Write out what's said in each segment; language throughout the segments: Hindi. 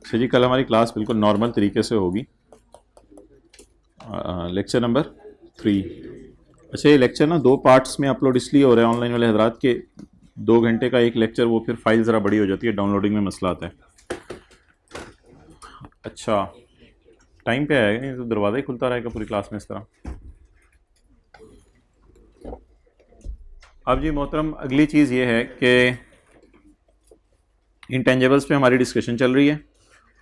अच्छा जी, कल हमारी क्लास बिल्कुल नॉर्मल तरीके से होगी। Lecture number 3। अच्छा, ये लेक्चर ना 2 पार्ट्स में अपलोड इसलिए हो रहा है ऑनलाइन वाले हजरात के 2 घंटे का एक लेक्चर, वो फिर फाइल ज़रा बड़ी हो जाती है, डाउनलोडिंग में मसला आता है। अच्छा, टाइम पे आएगा, नहीं तो दरवाज़ा ही खुलता रहेगा पूरी क्लास में इस तरह। अब जी मोहतरम, अगली चीज़ ये है कि इंटेंजेबल्स पे हमारी डिस्कशन चल रही है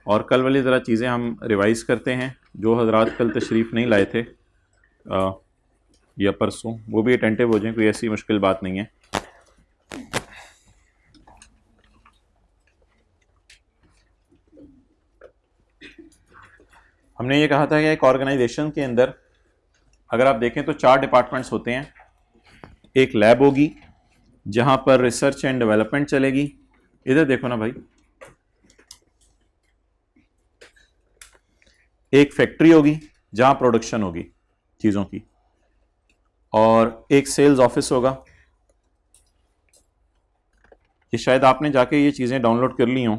और कल वाली ज़रा चीज़ें हम रिवाइज़ करते हैं। जो हजरात कल तशरीफ़ नहीं लाए थे या परसों, वो भी अटेंटिव हो जाएं, कोई ऐसी मुश्किल बात नहीं है। हमने ये कहा था कि एक ऑर्गेनाइजेशन के अंदर अगर आप देखें तो 4 डिपार्टमेंट्स होते हैं। एक लैब होगी जहां पर रिसर्च एंड डेवलपमेंट चलेगी। इधर देखो ना भाई। एक फैक्ट्री होगी जहां प्रोडक्शन होगी चीज़ों की, और एक सेल्स ऑफिस होगा। ये शायद आपने जाके ये चीज़ें डाउनलोड कर ली हों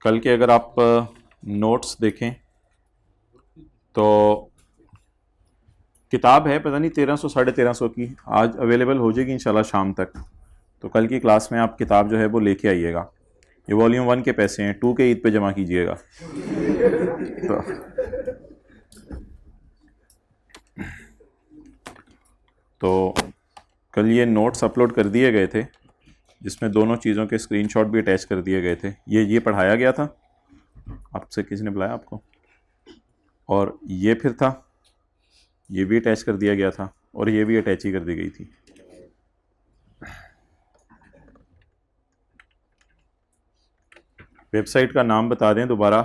कल के। अगर आप नोट्स देखें तो किताब है, पता नहीं 1300 1350 की, आज अवेलेबल हो जाएगी इंशाल्लाह शाम तक। तो कल की क्लास में आप किताब जो है वो लेके आइएगा। ये वॉल्यूम 1 के पैसे हैं, 2 के ईद पे जमा कीजिएगा। तो कल ये नोट्स अपलोड कर दिए गए थे जिसमें दोनों चीज़ों के स्क्रीनशॉट भी अटैच कर दिए गए थे। ये पढ़ाया गया था, आपसे किसी ने बुलाया आपको, और ये फिर था, ये भी अटैच कर दिया गया था, और ये भी अटैच ही कर दी गई थी। वेबसाइट का नाम बता दें दोबारा,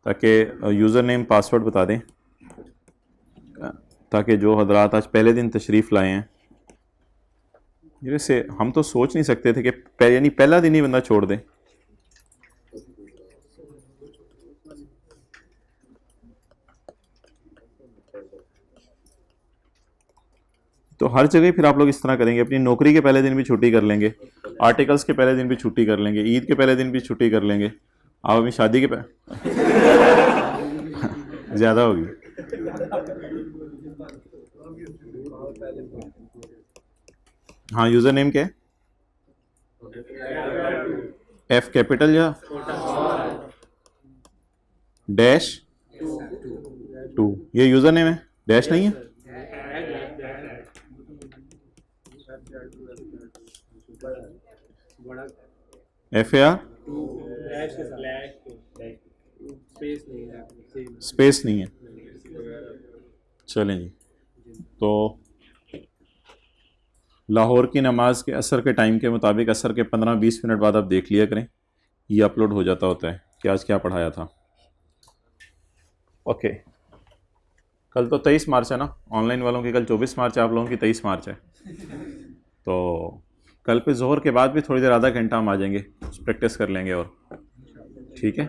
ताकि यूज़र नेम पासवर्ड बता दें, ताकि जो हजरात आज पहले दिन तशरीफ़ लाए हैं, जैसे हम तो सोच नहीं सकते थे कि यानी पहला दिन ही बंदा छोड़ दे। तो हर जगह फिर आप लोग इस तरह करेंगे, अपनी नौकरी के पहले दिन भी छुट्टी कर लेंगे, आर्टिकल्स के पहले दिन भी छुट्टी कर लेंगे, ईद के पहले दिन भी छुट्टी कर लेंगे। आप अपनी शादी के ज़्यादा होगी। हाँ, यूज़र नेम क्या है? एफ कैपिटल या डैश 2, ये यूज़र नेम है, डैश नहीं है। एफ ए आर, स्पेस नहीं है। चलें जी, तो लाहौर की नमाज के असर के टाइम के मुताबिक असर के 15-20 मिनट बाद आप देख लिया करें, ये अपलोड हो जाता होता है कि आज क्या पढ़ाया था। ओके, कल तो 23 मार्च है ना, ऑनलाइन वालों की कल 24 मार्च है, आप लोगों की 23 मार्च है। तो कल पे जोहर के बाद भी थोड़ी देर, आधा घंटा हम आ जाएंगे, प्रैक्टिस कर लेंगे और ठीक है।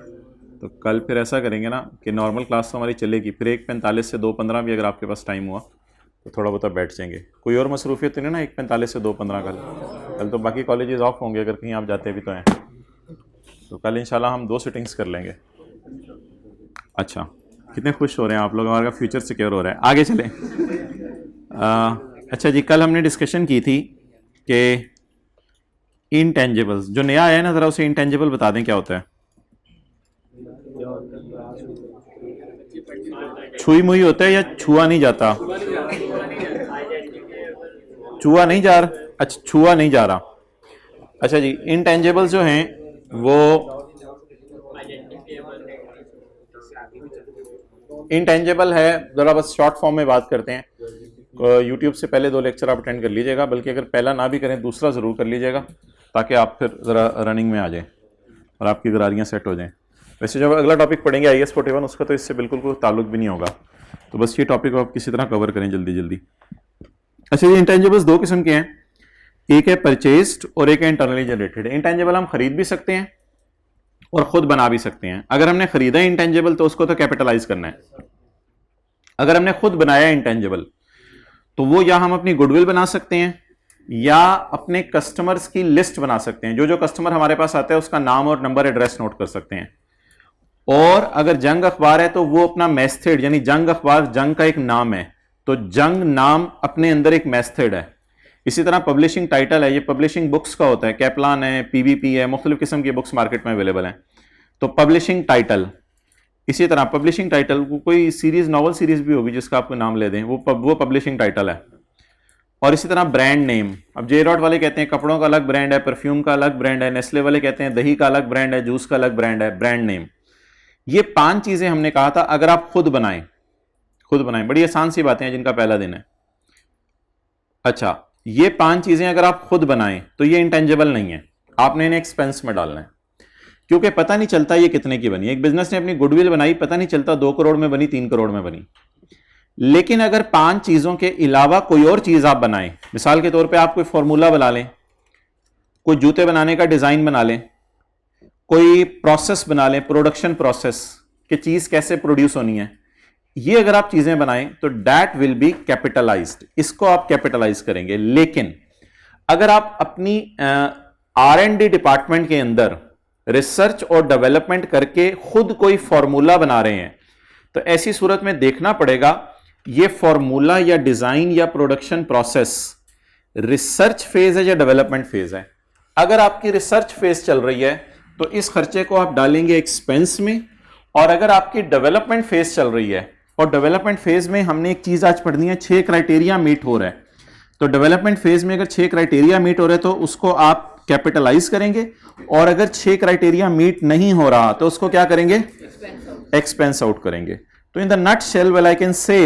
तो कल फिर ऐसा करेंगे ना कि नॉर्मल क्लास तो हमारी चलेगी, फिर 1:45 से 2:15 भी अगर आपके पास टाइम हुआ तो थोड़ा बहुत बैठ जाएंगे। कोई और मसरूफियत नहीं ना 1:45 से 2:15 कल तो बाकी कॉलेजेस ऑफ होंगे, अगर कहीं आप जाते भी तो हैं। तो कल इंशाल्लाह हम 2 सिटिंग्स कर लेंगे। अच्छा, कितने खुश हो रहे हैं आप लोग, हमारा फ्यूचर सिक्योर हो रहा है। आगे चलें। अच्छा जी, कल हमने डिस्कशन की थी कि इनटेंजिबल्स, जो नया आया है ना, ज़रा उसे इनटेंजिबल बता दें क्या होता है। छुई मुई होता है या छुआ नहीं जाता? छुआ नहीं जा रहा, अच्छा छुआ नहीं जा रहा। अच्छा जी, इनटेंजिबल्स जो हैं वो इनटेंजिबल है, ज़रा बस शॉर्ट फॉर्म में बात करते हैं। यूट्यूब से पहले 2 लेक्चर आप अटेंड कर लीजिएगा, बल्कि अगर पहला ना भी करें दूसरा ज़रूर कर लीजिएगा, ताकि आप फिर ज़रा रनिंग में आ जाएं और आपकी गरारियाँ सेट हो जाएं। वैसे जब अगला टॉपिक पढ़ेंगे IAS 41, उसका तो इससे बिल्कुल कोई ताल्लुक भी नहीं होगा, तो बस ये टॉपिक आप किसी तरह कवर करें जल्दी जल्दी। अच्छा, ये इंटेंजिबल्स 2 किस्म के हैं, एक है परचेज्ड और एक है इंटरनली जनरेटेड। इंटेंजिबल हम खरीद भी सकते हैं और खुद बना भी सकते हैं। अगर हमने खरीदा इंटेंजिबल तो उसको तो कैपिटलाइज करना है। अगर हमने खुद बनाया इंटेंजिबल तो वो या हम अपनी गुडविल बना सकते हैं या अपने कस्टमर्स की लिस्ट बना सकते हैं। जो जो कस्टमर हमारे पास आता है उसका नाम और नंबर एड्रेस नोट कर सकते हैं। और अगर जंग अखबार है तो वो अपना मेथड, यानी जंग अखबार जंग का एक नाम है, तो जंग नाम अपने अंदर एक मेथड है। इसी तरह पब्लिशिंग टाइटल है, ये पब्लिशिंग बुक्स का होता है, कैपलान है, पीबीपी है, मुख्तलिफ किस्म की बुक्स मार्केट में अवेलेबल हैं, तो पब्लिशिंग टाइटल। इसी तरह पब्लिशिंग टाइटल, कोई सीरीज, नॉवल सीरीज भी होगी जिसका आपको नाम ले दें, वो पब्लिशिंग टाइटल है। और इसी तरह ब्रांड नेम, अब जे रॉड वाले कहते हैं कपड़ों का अलग ब्रांड है, परफ्यूम का अलग ब्रांड है, नेस्ले वाले कहते हैं दही का अलग ब्रांड है, जूस का अलग ब्रांड है, ब्रांड नेम। ये 5 चीजें हमने कहा था अगर आप खुद बनाएं, बड़ी आसान सी बातें हैं जिनका पहला दिन है। अच्छा, ये 5 चीजें अगर आप खुद बनाएं तो ये इंटेंजिबल नहीं है, आपने इन्हें एक्सपेंस में डालना है, क्योंकि पता नहीं चलता ये कितने की बनी। एक बिजनेस ने अपनी गुडविल बनाई, पता नहीं चलता 2 करोड़ में बनी, 3 करोड़ में बनी। लेकिन अगर 5 चीजों के अलावा कोई और चीज आप बनाएं, मिसाल के तौर पे आप कोई फॉर्मूला बना लें, कोई जूते बनाने का डिजाइन बना लें, कोई प्रोसेस बना लें, प्रोडक्शन प्रोसेस कि चीज कैसे प्रोड्यूस होनी है, ये अगर आप चीजें बनाएं तो दैट विल बी कैपिटलाइज्ड, इसको आप कैपिटलाइज करेंगे। लेकिन अगर आप अपनी R&D डिपार्टमेंट के अंदर रिसर्च और डेवलपमेंट करके खुद कोई फॉर्मूला बना रहे हैं, तो ऐसी सूरत में देखना पड़ेगा ये फॉर्मूला या डिजाइन या प्रोडक्शन प्रोसेस रिसर्च फेज है या डेवलपमेंट फेज है। अगर आपकी रिसर्च फेज चल रही है तो इस खर्चे को आप डालेंगे एक्सपेंस में, और अगर आपकी डेवलपमेंट फेज चल रही है, और डेवलपमेंट फेज में हमने एक चीज आज पढ़नी है, 6 क्राइटेरिया मीट हो रहा है, तो डेवलपमेंट फेज में अगर 6 क्राइटेरिया मीट हो रहे हैं तो उसको आप कैपिटलाइज करेंगे, और अगर 6 क्राइटेरिया मीट नहीं हो रहा तो उसको क्या करेंगे, एक्सपेंस आउट करेंगे। तो in the nutshell well I can say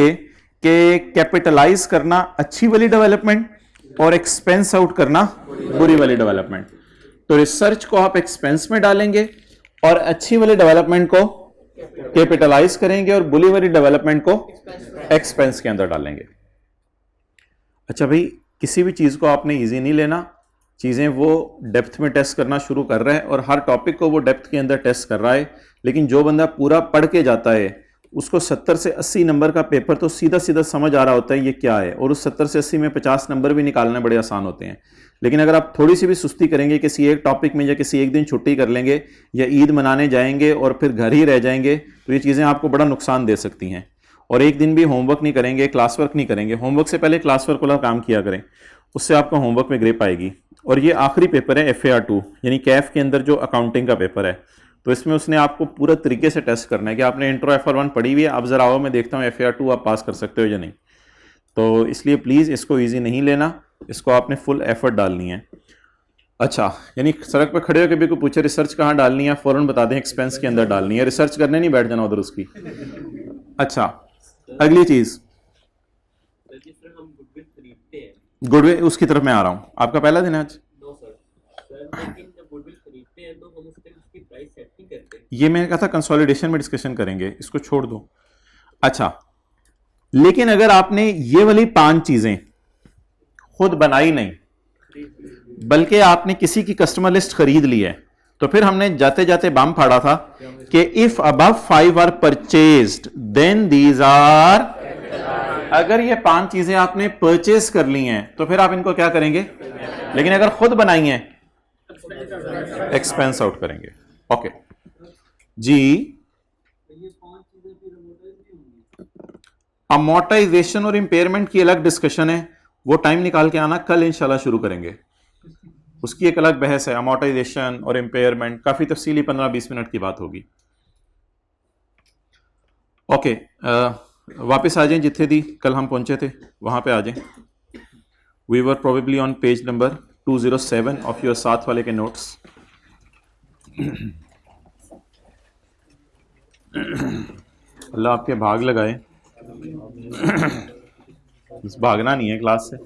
कि कैपिटलाइज करना अच्छी वाली डेवलपमेंट और एक्सपेंस आउट करना बुरी वाली डेवलपमेंट। तो रिसर्च को आप एक्सपेंस में डालेंगे और अच्छी वाली डेवलपमेंट को कैपिटलाइज करेंगे और बुरी वाली डेवलपमेंट को एक्सपेंस के अंदर डालेंगे। अच्छा भाई, किसी भी चीज को आपने इजी नहीं लेना, चीजें वो डेप्थ में टेस्ट करना शुरू कर रहा है और हर टॉपिक को वो डेप्थ के अंदर टेस्ट कर रहा है। लेकिन जो बंदा पूरा पढ़ के जाता है उसको 70 से 80 नंबर का पेपर तो सीधा सीधा समझ आ रहा होता है ये क्या है, और उस 70 से 80 में 50 नंबर भी निकालने बड़े आसान होते हैं। लेकिन अगर आप थोड़ी सी भी सुस्ती करेंगे, किसी एक टॉपिक में या किसी एक दिन छुट्टी कर लेंगे या ईद मनाने जाएंगे और फिर घर ही रह जाएंगे, तो ये चीज़ें आपको बड़ा नुकसान दे सकती हैं। और एक दिन भी होमवर्क नहीं करेंगे, क्लास वर्क नहीं करेंगे, होमवर्क से पहले क्लास वर्क वाला काम किया करें, उससे आपका होमवर्क में ग्रेप आएगी। और ये आखिरी पेपर है FAR2 यानी कैफ के अंदर जो अकाउंटिंग का पेपर है, तो इसमें उसने आपको पूरा तरीके से टेस्ट करना है कि आपने इंट्रो FR1 पढ़ी हुई है, अब जरा आओ मैं देखता हूँ FAR2 आप पास कर सकते हो या नहीं। तो इसलिए प्लीज़ इसको ईजी नहीं लेना, इसको आपने फुल एफर्ट डालनी है। अच्छा, यानी सड़क पर खड़े होकर भी कोई पूछे रिसर्च कहाँ डालनी है, फौरन बता दें एक्सपेंस के अंदर डालनी है, रिसर्च करने नहीं बैठ जाना उधर उसकी। अच्छा, अगली चीज़ गुडविल, उसकी तरफ मैं आ रहा हूँ। आपका पहला दिन है आज? ये मैंने कहा था कंसोलिडेशन में डिस्कशन करेंगे, इसको छोड़ दो। अच्छा, लेकिन अगर आपने ये वाली 5 चीजें खुद बनाई नहीं, बल्कि आपने किसी की कस्टमर लिस्ट खरीद ली है, तो फिर हमने जाते जाते बम फाड़ा था कि if above 5 are purchased then these are, अगर ये 5 चीजें आपने परचेज कर ली हैं तो फिर आप इनको क्या करेंगे, लेकिन अगर खुद बनाई हैं एक्सपेंस आउट करेंगे। ओके जी, अमोर्टाइजेशन और इंपेयरमेंट की अलग डिस्कशन है, वो टाइम निकाल के आना, कल इंशाल्लाह शुरू करेंगे, उसकी एक अलग बहस है। अमोर्टाइजेशन और इंपेयरमेंट काफी तफसीली 15-20 मिनट की बात होगी। ओके, वापस आ जाएं, जिथे दी कल हम पहुंचे थे वहां पे आ जाएं। We were probably on page number 207 of your साथ वाले के नोट्स। अल्लाह आपके भाग लगाए। भागना नहीं है क्लास से।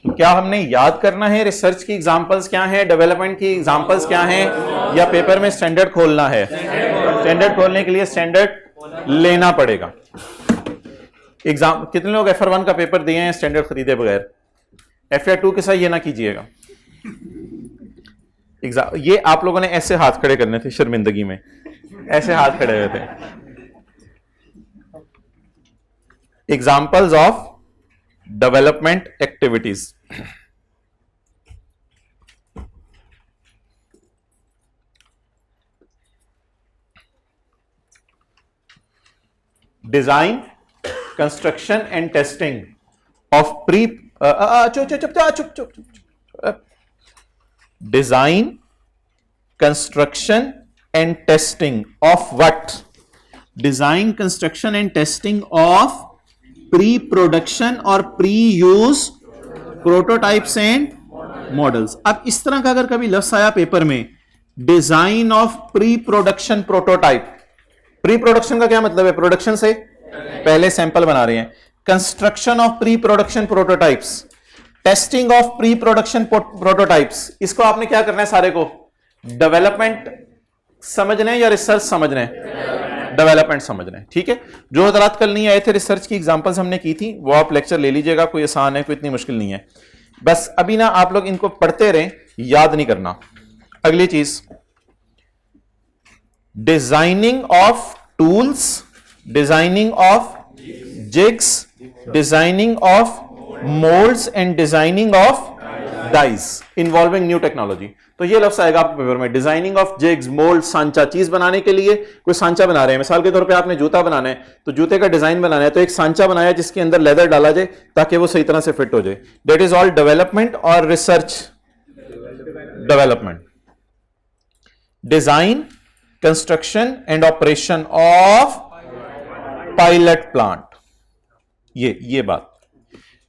क्या हमने याद करना है रिसर्च की एग्जांपल्स क्या हैं, डेवलपमेंट की एग्जांपल्स क्या हैं, या पेपर में स्टैंडर्ड खोलना है? स्टैंडर्ड खोलने के लिए स्टैंडर्ड लेना पड़ेगा। एग्जाम कितने लोग FR1 का पेपर दिए हैं स्टैंडर्ड खरीदे बगैर? FR2 के साथ ये ना कीजिएगा। एग्जाम ये आप लोगों ने ऐसे हाथ खड़े करने थे, शर्मिंदगी में ऐसे हाथ खड़े हुए थे। Examples of development activities. Design, construction and testing of pre चुप design, construction and testing of what? Design, construction and testing of pre production और pre use prototypes and models. अब इस तरह का अगर कभी लफ्ज आया पेपर में, design of pre production prototype, pre production का क्या मतलब है? प्रोडक्शन से पहले सैंपल बना रहे हैं। Construction of pre production prototypes, testing of pre production prototypes. इसको आपने क्या करना है? सारे को डेवलपमेंट समझना है या रिसर्च समझना है? डेवलपमेंट समझना है। ठीक है, जो हजरात कल नहीं आए थे, रिसर्च की एग्जांपल्स हमने की थी, वो आप लेक्चर ले लीजिएगा, कोई आसान है, कोई इतनी मुश्किल नहीं है। बस अभी ना आप लोग इनको पढ़ते रहें, याद नहीं करना। अगली चीज, designing of tools, designing of jigs, designing of moulds and designing of dies involving new technology. तो ये लफ्ज आएगा आपके पेपर में, डिजाइनिंग ऑफ जिग्स, मोल्ड, सांचा। चीज बनाने के लिए कोई सांचा बना रहे हैं, मिसाल के तौर पे आपने जूता बनाना है, तो जूते का डिजाइन बनाना है, तो एक सांचा बनाया जिसके अंदर लेदर डाला जाए ताकि वो सही तरह से फिट हो जाए। दैट इज ऑल डेवलपमेंट और research development. Design, construction and operation of pilot plant, ये बात।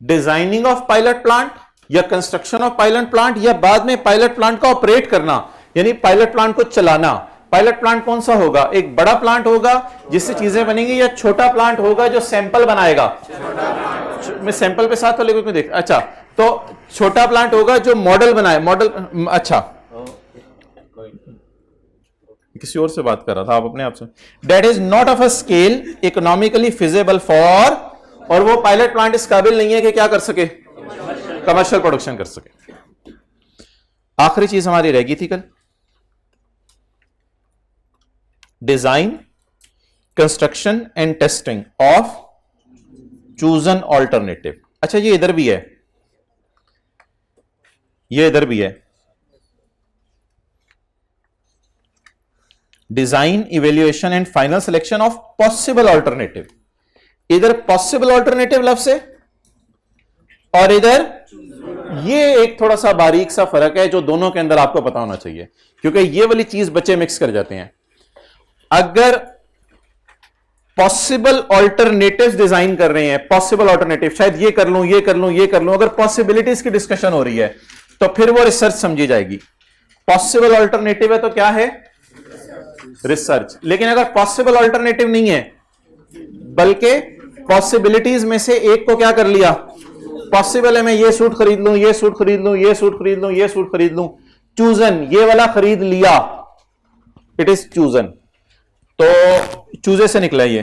डिजाइनिंग ऑफ पायलट प्लांट या कंस्ट्रक्शन ऑफ पायलट प्लांट, या बाद में पायलट प्लांट का ऑपरेट करना, यानी पायलट प्लांट को चलाना। पायलट प्लांट कौन सा होगा? एक बड़ा प्लांट होगा जिससे चीजें बनेंगी, या छोटा प्लांट होगा जो सैंपल बनाएगा? मैं सैंपल पे साथ वाले को देख, अच्छा, तो छोटा प्लांट होगा जो मॉडल बनाए, मॉडल। अच्छा, किसी और से बात कर रहा था, आप अपने आप से। That is not of a scale economically feasible for, और वो पायलट प्लांट इस काबिल नहीं है कि क्या कर सके? कमर्शियल प्रोडक्शन कर सके। आखिरी चीज हमारी रहेगी थी कल, design, construction and testing of chosen alternative. अच्छा, ये इधर भी है, ये इधर भी है। Design, evaluation and final selection of possible alternative. इधर पॉसिबल ऑल्टरनेटिव लफ्ज है और इधर ये एक थोड़ा सा बारीक सा फर्क है जो दोनों के अंदर आपको पता होना चाहिए, क्योंकि ये वाली चीज बच्चे मिक्स कर जाते हैं। अगर पॉसिबल ऑल्टरनेटिव्स डिजाइन कर रहे हैं, पॉसिबल ऑल्टरनेटिव, शायद ये कर लूं, ये कर लूं, ये कर लूं, अगर पॉसिबिलिटीज की डिस्कशन हो रही है तो फिर वो रिसर्च समझी जाएगी। पॉसिबल ऑल्टरनेटिव है तो क्या है? रिसर्च। लेकिन अगर पॉसिबल ऑल्टरनेटिव नहीं है, बल्कि पॉसिबिलिटीज में से एक को क्या कर लिया? पॉसिबल है मैं ये सूट खरीद लूं, ये सूट खरीद लूं, ये सूट खरीद लूं, ये सूट खरीद लूं, चूजन ये वाला खरीद लिया, इट इज चूजन। तो चूजे से निकला ये।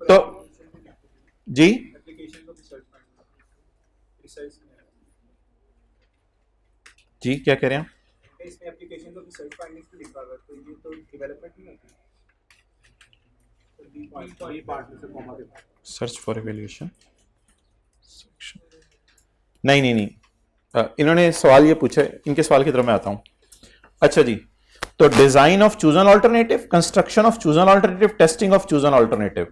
तो जी जी क्या कह रहे हैं? इसमें एप्लीकेशन तो रिसर्च फाइंडिंग्स पे लिखा हुआ है, तो ये तो डेवलपमेंट नहीं होती। तो बी पार्ट में से कॉमा के बाद सर्च फॉर इवैल्यूएशन सेक्शन। नहीं, इन्होंने सवाल ये पूछा, इनके सवाल की तरफ मैं आता हूं। अच्छा जी, तो design of chosen alternative, construction of chosen alternative, testing of chosen alternative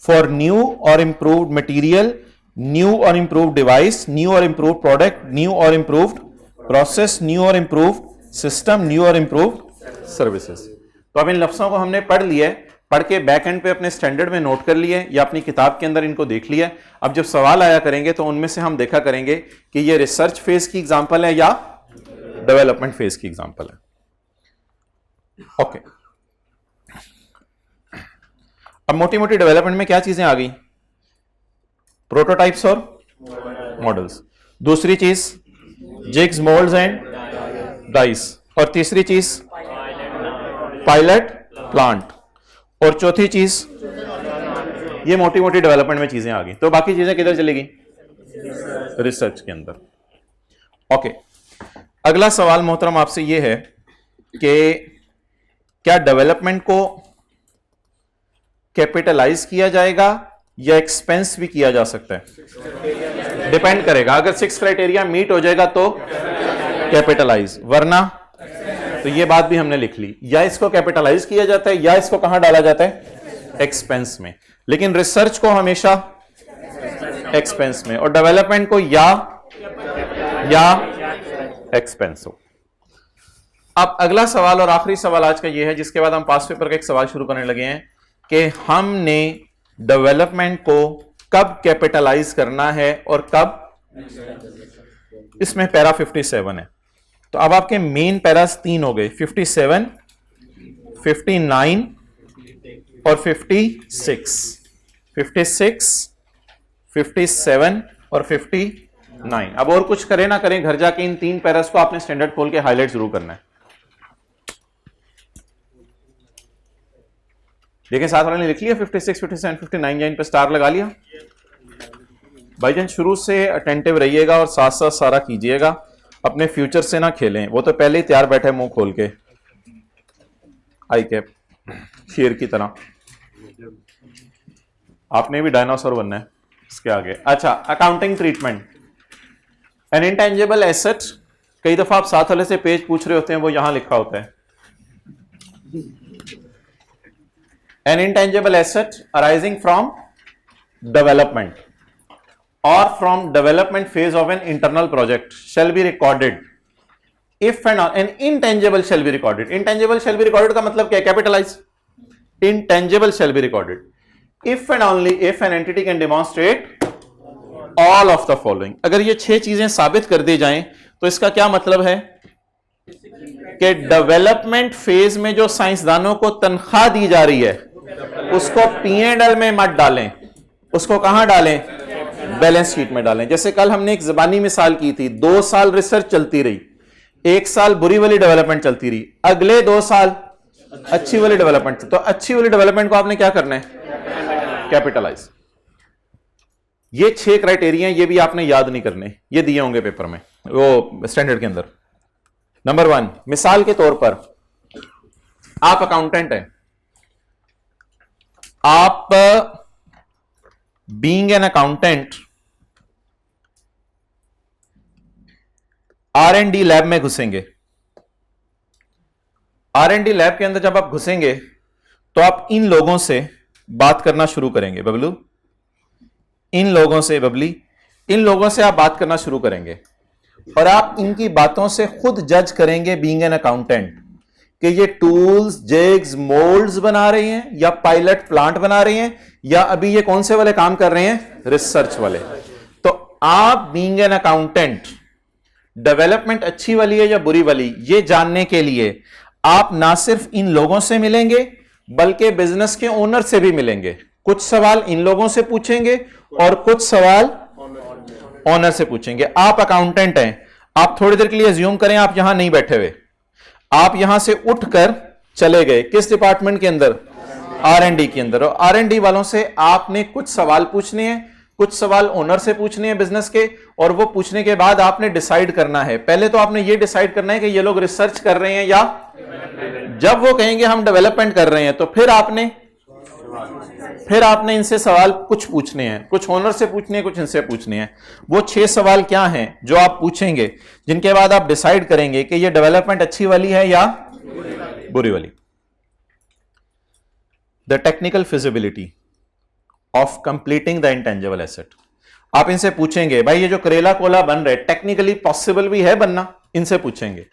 for new और इंप्रूव्ड मटेरियल, न्यू और इंप्रूव्ड डिवाइस, न्यू और इंप्रूव्ड प्रोडक्ट, न्यू और इंप्रूव्ड प्रोसेस, न्यू और इंप्रूव्ड सिस्टम, न्यू और इंप्रूव्ड सर्विसेज। तो अब इन लफ्जों को हमने पढ़ लिया है, पढ़ के बैक एंड पे अपने स्टैंडर्ड में नोट कर लिए या अपनी किताब के अंदर इनको देख लिया। अब जब सवाल आया करेंगे तो उनमें से हम देखा करेंगे कि ये रिसर्च फेज की एग्जांपल है या डेवलपमेंट फेज की एग्जांपल है। ओके, अब मोटी मोटी डेवलपमेंट में क्या चीजें आ गई? प्रोटोटाइप्स और मॉडल्स। दूसरी चीज जिग्स, मोल्ड्स एंड डाइस। और तीसरी चीज पायलट प्लांट। और चौथी चीज, ये मोटी मोटी डेवलपमेंट में चीजें आ गई। तो बाकी चीजें किधर चलेगी? रिसर्च के अंदर। ओके, अगला सवाल मोहतरम आपसे ये है कि क्या डेवलपमेंट को कैपिटलाइज किया जाएगा या एक्सपेंस भी किया जा सकता है? डिपेंड करेगा। अगर 6 क्राइटेरिया मीट हो जाएगा तो कैपिटलाइज, वरना तो ये बात भी हमने लिख ली, या इसको कैपिटलाइज किया जाता है या इसको कहां डाला जाता है? एक्सपेंस में, लेकिन रिसर्च को हमेशा एक्सपेंस में, और डेवलपमेंट को या एक्सपेंस हो। अब अगला सवाल और आखिरी सवाल आज का यह है, जिसके बाद हम पास पेपर का एक सवाल शुरू करने लगे हैं कि हमने डेवलपमेंट को कब कैपिटलाइज करना है और कब। इसमें पैरा 57 है, तो अब आपके मेन पैरास 3 हो गए, 57, 59 और 56, 57 और 59। अब और कुछ करें ना करें, घर जाके इन 3 पैरास को आपने स्टैंडर्ड खोल के हाईलाइट जरूर करना है। देखें साथ वाले ने लिख लिया 56, 57, 59 या इन पे स्टार लगा लिया। भाईजान शुरू से अटेंटिव रहिएगा और साथ साथ सारा कीजिएगा, अपने फ्यूचर से ना खेलें। वो तो पहले ही तैयार बैठे मुंह खोल के, आई कैप शेर की तरह। आपने भी डायनासोर बनना है इसके आगे। अच्छा, accounting treatment N intangible asset. कई दफा आप साथ वाले से पेज पूछ रहे होते हैं, वो यहां लिखा होता है an intangible asset arising from development or from development phase of an internal project shall be recorded if an intangible shall be recorded। intangible shall be recorded का मतलब क्या है? capitalize। intangible shall be recorded if and only if an entity can demonstrate all of the following। अगर ये 6 चीजें साबित कर दी जाएं तो इसका क्या मतलब है कि डेवलपमेंट फेज में जो साइंसदानों को तनख्वाह दी जा रही है उसको P&L में मत डालें, उसको कहां डालें? बैलेंस शीट में डालें। जैसे कल हमने एक ज़बानी मिसाल की थी, 2 साल रिसर्च चलती रही, 1 साल बुरी वाली डेवलपमेंट चलती रही, अगले 2 साल अच्छी वाली डेवलपमेंट। तो अच्छी वाली डेवलपमेंट को आपने क्या करना है? कैपिटलाइज। ये 6 क्राइटेरिया, ये भी आपने याद नहीं करने, ये दिए होंगे पेपर में, वो स्टैंडर्ड के अंदर। नंबर 1, मिसाल के तौर पर आप अकाउंटेंट हैं, आप being an accountant R&D lab में घुसेंगे। R&D लैब के अंदर जब आप घुसेंगे तो आप इन लोगों से बात करना शुरू करेंगे। बबलू, इन लोगों से, बबली, इन लोगों से आप बात करना शुरू करेंगे और आप इनकी बातों से खुद जज करेंगे बीइंग एन अकाउंटेंट कि ये टूल्स, जिग्स, मोल्ड्स बना रहे हैं या पायलट प्लांट बना रहे हैं या अभी ये कौन से वाले काम कर रहे हैं? रिसर्च वाले। तो आप बीइंग एन अकाउंटेंट डेवलपमेंट अच्छी वाली है या बुरी वाली, ये जानने के लिए आप ना सिर्फ इन लोगों से मिलेंगे बल्कि बिजनेस के ओनर से भी मिलेंगे। कुछ सवाल इन लोगों से पूछेंगे और कुछ सवाल ओनर से पूछेंगे। आप अकाउंटेंट हैं, आप थोड़ी देर के लिए अज्यूम करें आप यहां नहीं बैठे हुए, आप यहां से उठकर चले गए किस डिपार्टमेंट के अंदर? R&D के अंदर। और R&D वालों से आपने कुछ सवाल पूछने हैं, कुछ सवाल ओनर से पूछने हैं बिजनेस के, और वो पूछने के बाद आपने डिसाइड करना है। पहले तो आपने ये डिसाइड करना है कि ये लोग रिसर्च कर रहे हैं या जब वो कहेंगे हम डेवलपमेंट कर रहे हैं तो फिर आपने इनसे सवाल कुछ पूछने हैं, कुछ ओनर से पूछने हैं, कुछ इनसे पूछने हैं। वो 6 सवाल क्या हैं जो आप पूछेंगे, जिनके बाद आप डिसाइड करेंगे कि ये डेवलपमेंट अच्छी वाली है या बुरी वाली। The technical feasibility of completing the intangible asset. आप इनसे पूछेंगे भाई ये जो करेला कोला बन रहे टेक्निकली पॉसिबल भी है बनना? इनसे पूछेंगे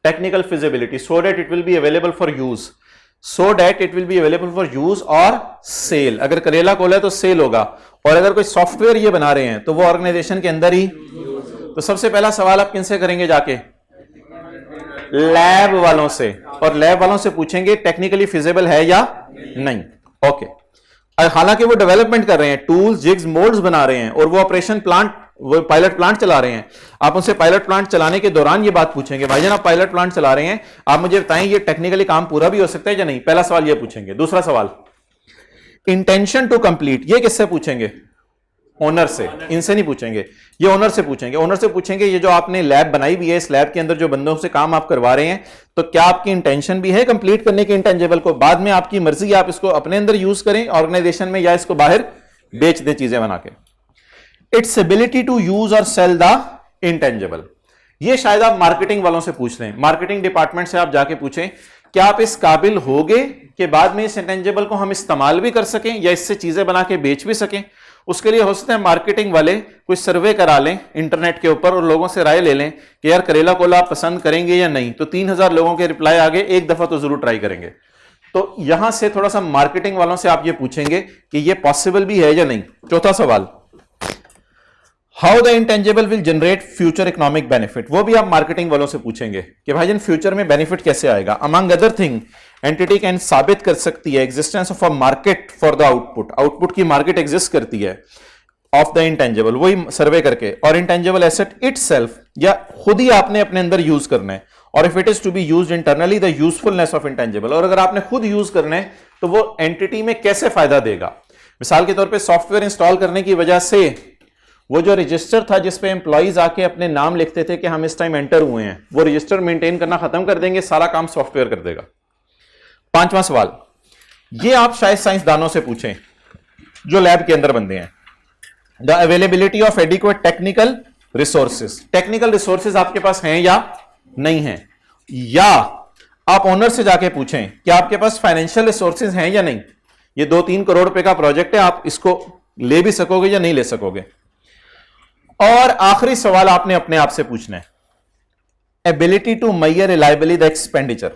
technical feasibility so that it will be available for use, so that it will be available for use और सेल। अगर करेला कोला है तो सेल होगा, और अगर कोई सॉफ्टवेयर ये बना रहे हैं तो वो ऑर्गेनाइजेशन के अंदर ही। तो सबसे पहला सवाल आप किनसे करेंगे? जाके लैब वालों से, और लैब वालों से पूछेंगे टेक्निकली फिजिबल है या नहीं। ओके, हालांकि वो डेवलपमेंट कर रहे हैं, टूल्स, जिग्स, मोल्ड्स बना रहे हैं और वो ऑपरेशन प्लांट, वो पायलट प्लांट चला रहे हैं। आप उनसे पायलट प्लांट चलाने के दौरान ये बात पूछेंगे, भाईजान आप पायलट प्लांट चला रहे हैं, आप मुझे बताएं ये टेक्निकली काम पूरा भी हो सकता है या नहीं? पहला सवाल ये पूछेंगे। दूसरा सवाल इंटेंशन टू कंप्लीट, ये किससे पूछेंगे? ओनर से। इनसे नहीं पूछेंगे, ये ओनर से पूछेंगे। ओनर से पूछेंगे ये जो आपने लैब बनाई भी है, इस लैब के अंदर जो बंदों से काम आप करवा रहे हैं, तो क्या आपकी इंटेंशन भी है कंप्लीट करने की इंटेंजिबल को? बाद में आपकी मर्जी, आप इसको अपने अंदर यूज करें ऑर्गेनाइजेशन में या इसको बाहर बेच दें चीजें बना के। इट्स एबिलिटी टू यूज और सेल द इंटेंजिबल, ये शायद आप मार्केटिंग वालों से पूछ लें, मार्केटिंग डिपार्टमेंट से आप जाके पूछें क्या आप इस काबिल होगे कि बाद में इस इंटेंजिबल को हम इस्तेमाल भी कर सकें या इससे चीजें बना के बेच भी सकें? उसके लिए हो सकता है मार्केटिंग वाले कुछ सर्वे करा लें इंटरनेट के ऊपर और लोगों से राय ले लें कि यार करेला कोला आप पसंद करेंगे या नहीं। तो 3000 लोगों के रिप्लाई आ गए, एक दफा तो जरूर ट्राई करेंगे। तो यहां से थोड़ा सा मार्केटिंग वालों से आप ये पूछेंगे कि ये पॉसिबल भी है या नहीं। चौथा सवाल, how the intangible will generate future economic benefit. वो भी आप मार्केटिंग वालों से पूछेंगे कि भाईजान फ्यूचर में बेनिफिट कैसे आएगा। Among other thing, entity can साबित कर सकती है existence of a market for the output. Output की मार्केट एग्जिस्ट करती है ऑफ द इंटेंजिबल, वही सर्वे करके। और इंटेंजिबल एसेट इटसेल्फ, या खुद ही आपने अपने अंदर यूज करना है। और if it is to be used internally, the usefulness of intangible. और अगर आपने खुद यूज करना है तो वो एंटिटी में कैसे फायदा देगा। मिसाल के तौर पे सॉफ्टवेयर इंस्टॉल करने की वजह से वो जो रजिस्टर था जिसपे एम्प्लॉइज आके अपने नाम लिखते थे कि हम इस टाइम एंटर हुए हैं, वो रजिस्टर मेंटेन करना खत्म कर देंगे, सारा काम सॉफ्टवेयर कर देगा। पांचवा सवाल, ये आप शायद साइंसदानों से पूछें जो लैब के अंदर बंदे हैं। The availability of adequate technical resources. Technical resources आपके पास हैं या नहीं है। या आप ओनर से जाके पूछें कि आपके पास फाइनेंशियल रिसोर्सेज हैं या नहीं। ये 2-3 करोड़ रुपए का प्रोजेक्ट है, आप इसको ले भी सकोगे या नहीं ले सकोगे। और आखिरी सवाल आपने अपने आप से पूछना है, ability to measure reliably the expenditure.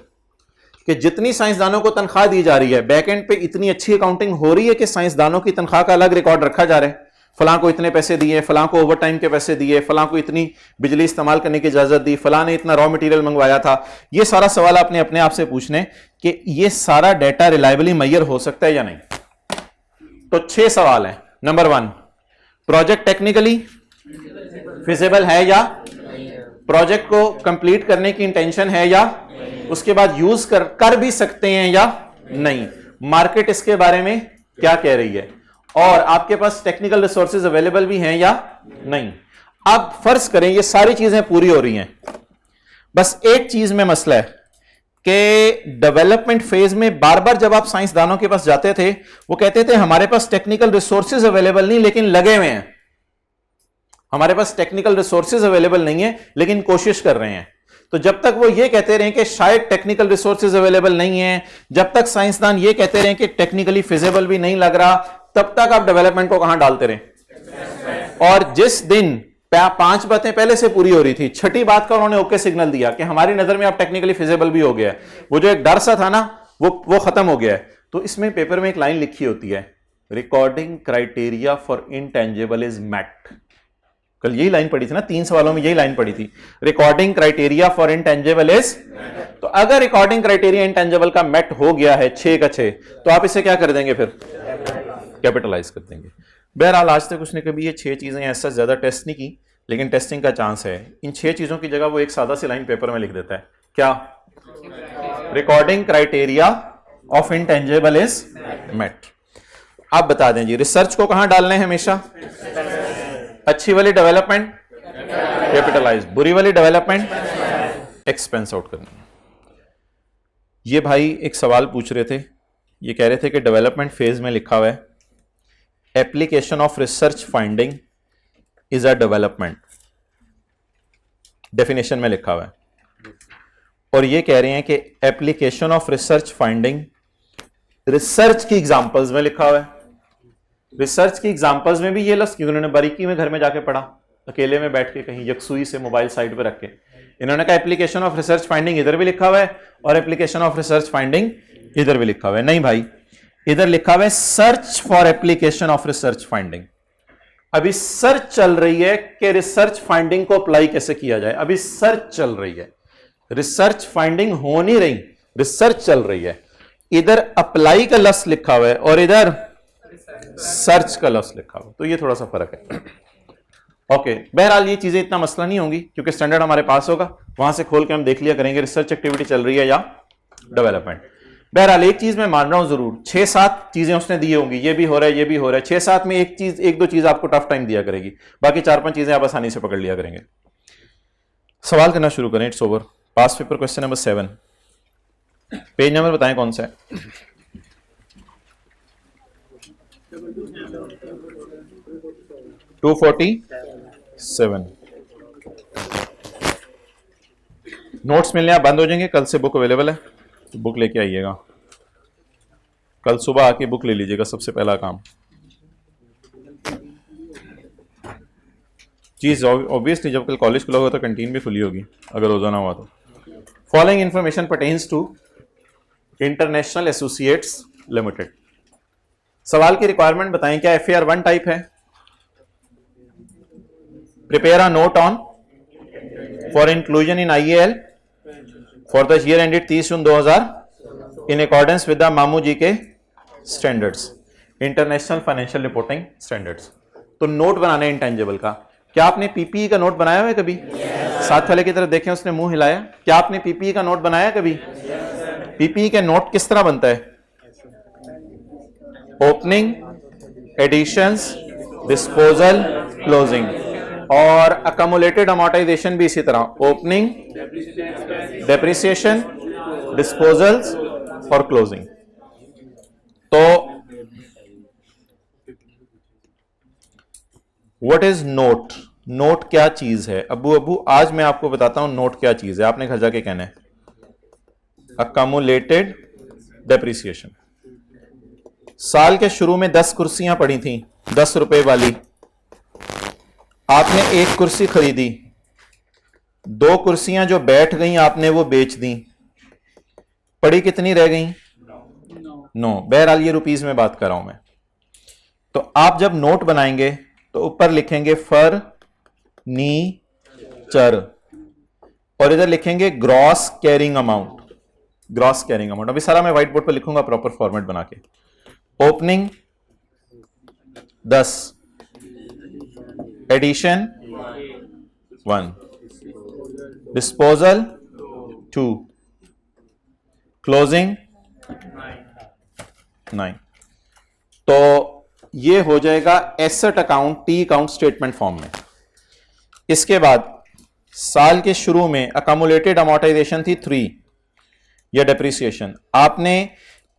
कि जितनी साइंसदानों को तनख्वाह दी जा रही है, बैकएंड पे इतनी अच्छी अकाउंटिंग हो रही है कि साइंसदानों की तनख्वाह का अलग रिकॉर्ड रखा जा रहा है। फलां को इतने पैसे दिए, फलां को ओवर टाइम के पैसे दिए, फलां को इतनी बिजली इस्तेमाल करने की इजाजत दी, फलां ने इतना रॉ मटेरियल मंगवाया था। ये सारा सवाल आपने अपने आप से पूछने कि ये सारा डेटा रिलायबली मेजर हो सकता है या नहीं। तो 6 सवाल हैं। नंबर 1, प्रोजेक्ट टेक्निकली फिजिबल है या, प्रोजेक्ट को कंप्लीट करने की इंटेंशन है या, उसके बाद यूज कर भी सकते हैं या नहीं, मार्केट इसके बारे में क्या कह रही है, और आपके पास टेक्निकल रिसोर्सेज अवेलेबल भी हैं या नहीं। अब फर्ज करें ये सारी चीजें पूरी हो रही हैं, बस एक चीज में मसला है कि डेवलपमेंट फेज में बार बार जब आप साइंसदानों के पास जाते थे, वो कहते थे हमारे पास टेक्निकल रिसोर्सेज अवेलेबल नहीं लेकिन लगे हुए हैं। हमारे पास टेक्निकल रिसोर्सेज अवेलेबल नहीं है लेकिन कोशिश कर रहे हैं। तो जब तक वो ये कहते रहे कि शायद टेक्निकल रिसोर्सेज अवेलेबल नहीं है, जब तक साइंसदान ये कहते रहे कि टेक्निकली फिजिबल भी नहीं लग रहा, तब तक आप डेवलपमेंट को कहां डालते रहे। और जिस दिन 5 बातें पहले से पूरी हो रही थी, छठी बात का उन्होंने ओके सिग्नल दिया कि हमारी नजर में आप टेक्निकली फिजिबल भी हो गया है, वो जो एक डर सा था ना वो खत्म हो गया है। तो इसमें पेपर में एक लाइन लिखी होती है, recording criteria for intangible is met. कल यही लाइन पढ़ी थी ना, 3 सवालों में यही लाइन पढ़ी थी, recording criteria for intangible is. तो अगर रिकॉर्डिंग क्राइटेरिया इंटेंजिबल का मेट हो गया है 6 का 6, तो आप इसे क्या कर देंगे, फिर कैपिटलाइज कर देंगे। बहरहाल आज तक उसने कभी ये 6 चीजें ऐसा ज्यादा टेस्ट नहीं की, लेकिन टेस्टिंग का चांस है। इन 6 चीजों की जगह वो एक सादा सी लाइन पेपर में लिख देता है, क्या, recording criteria of intangible is met. आप बता दें जी, रिसर्च को कहां डालना है हमेशा, अच्छी वाली डेवलपमेंट कैपिटलाइज, बुरी वाली डेवलपमेंट एक्सपेंस आउट करना। ये भाई एक सवाल पूछ रहे थे, ये कह रहे थे कि डेवलपमेंट फेज में लिखा हुआ है application of research finding is a development, definition में लिखा हुआ है। और ये कह रहे हैं कि application of research finding research की एग्जांपल्स में लिखा हुआ है। रिसर्च की एग्जांपल्स में भी ये लफ्ज, क्योंकि उन्होंने बारीकी में घर में जाके पढ़ा, अकेले में बैठ के कहीं यकसुई से मोबाइल साइड पे रख के, इन्होंने कहा एप्लीकेशन ऑफ रिसर्च फाइंडिंग इधर भी लिखा हुआ है और एप्लीकेशन ऑफ रिसर्च फाइंडिंग इधर भी लिखा हुआ है। नहीं भाई, इधर लिखा हुआ है search for application of research finding. अभी सर्च चल रही है कि रिसर्च फाइंडिंग को अप्लाई कैसे किया जाए, अभी सर्च चल रही है, रिसर्च फाइंडिंग हो नहीं रही, रिसर्च चल रही है। इधर अप्लाई का लफ्ज लिखा हुआ है और इधर सर्च का लफ्ज लिखा हुआ, तो ये थोड़ा सा फर्क है। ओके, बहरहाल ये चीजें इतना मसला नहीं होंगी क्योंकि स्टैंडर्ड हमारे पास होगा, वहां से खोल के हम देख लिया करेंगे रिसर्च एक्टिविटी चल रही है या डेवलपमेंट। बहरहाल एक चीज मैं मान रहा हूं जरूर, 6-7 चीजें उसने दी होंगी, ये भी हो रहा है, ये भी हो रहा है, 6-7 में एक दो चीज आपको टफ टाइम दिया करेगी, बाकी 4-5 चीजें आप आसानी से पकड़ लिया करेंगे। सवाल करना शुरू करें, it's over. Pass paper question number 7, page number बताएं कौन सा है। 247। नोट्स मिलने आप बंद हो जाएंगे, कल से बुक अवेलेबल है। तो बुक लेके आइएगा, कल सुबह आके बुक ले लीजिएगा, सबसे पहला काम। चीज ऑब्वियसली जब कल कॉलेज खुला होगा तो कैंटीन भी खुली होगी अगर रोजाना हुआ तो। Following information pertains to International Associates Limited. सवाल की रिक्वायरमेंट बताएं, क्या FAR 1 टाइप है? Prepare a note on for inclusion in IAL for the year ended 30 June 2000 in accordance with the मामू जी के standards, International Financial Reporting Standards. तो नोट बनाने इंटेंजिबल का, क्या आपने PPE का नोट बनाया हुआ है कभी? साथ वाले की तरफ देखें, उसने मुंह हिलाया। क्या आपने PPE का नोट बनाया कभी? PPE के नोट किस तरह बनता है? Opening, additions, disposal, closing. और अकमुलेटेड अमोर्टाइजेशन भी इसी तरह, ओपनिंग, डेप्रिसिएशन, डिस्पोजल्स और क्लोजिंग। तो व्हाट इज नोट? नोट क्या चीज है? अबू आज मैं आपको बताता हूं नोट क्या चीज है, आपने घर जाके कहना है। अकमुलेटेड डेप्रिसिएशन। साल के शुरू में 10 कुर्सियां पड़ी थी 10 रुपए वाली, आपने एक कुर्सी खरीदी, 2 कुर्सियां जो बैठ गई आपने वो बेच दी, पड़ी कितनी रह गई? 9। बहरहाल ये रुपीज में बात कर रहा हूं मैं। तो आप जब नोट बनाएंगे तो ऊपर लिखेंगे फर्नीचर और इधर लिखेंगे gross carrying amount. Gross carrying amount अभी सारा मैं व्हाइट बोर्ड पर लिखूंगा प्रॉपर फॉर्मेट बना के। Opening 10, addition 1, disposal 2, closing 9। तो ये हो जाएगा asset account T account statement form में। इसके बाद साल के शुरू में अकमुलेटेड अमोर्टाइजेशन थी 3 या डेप्रिसिएशन, आपने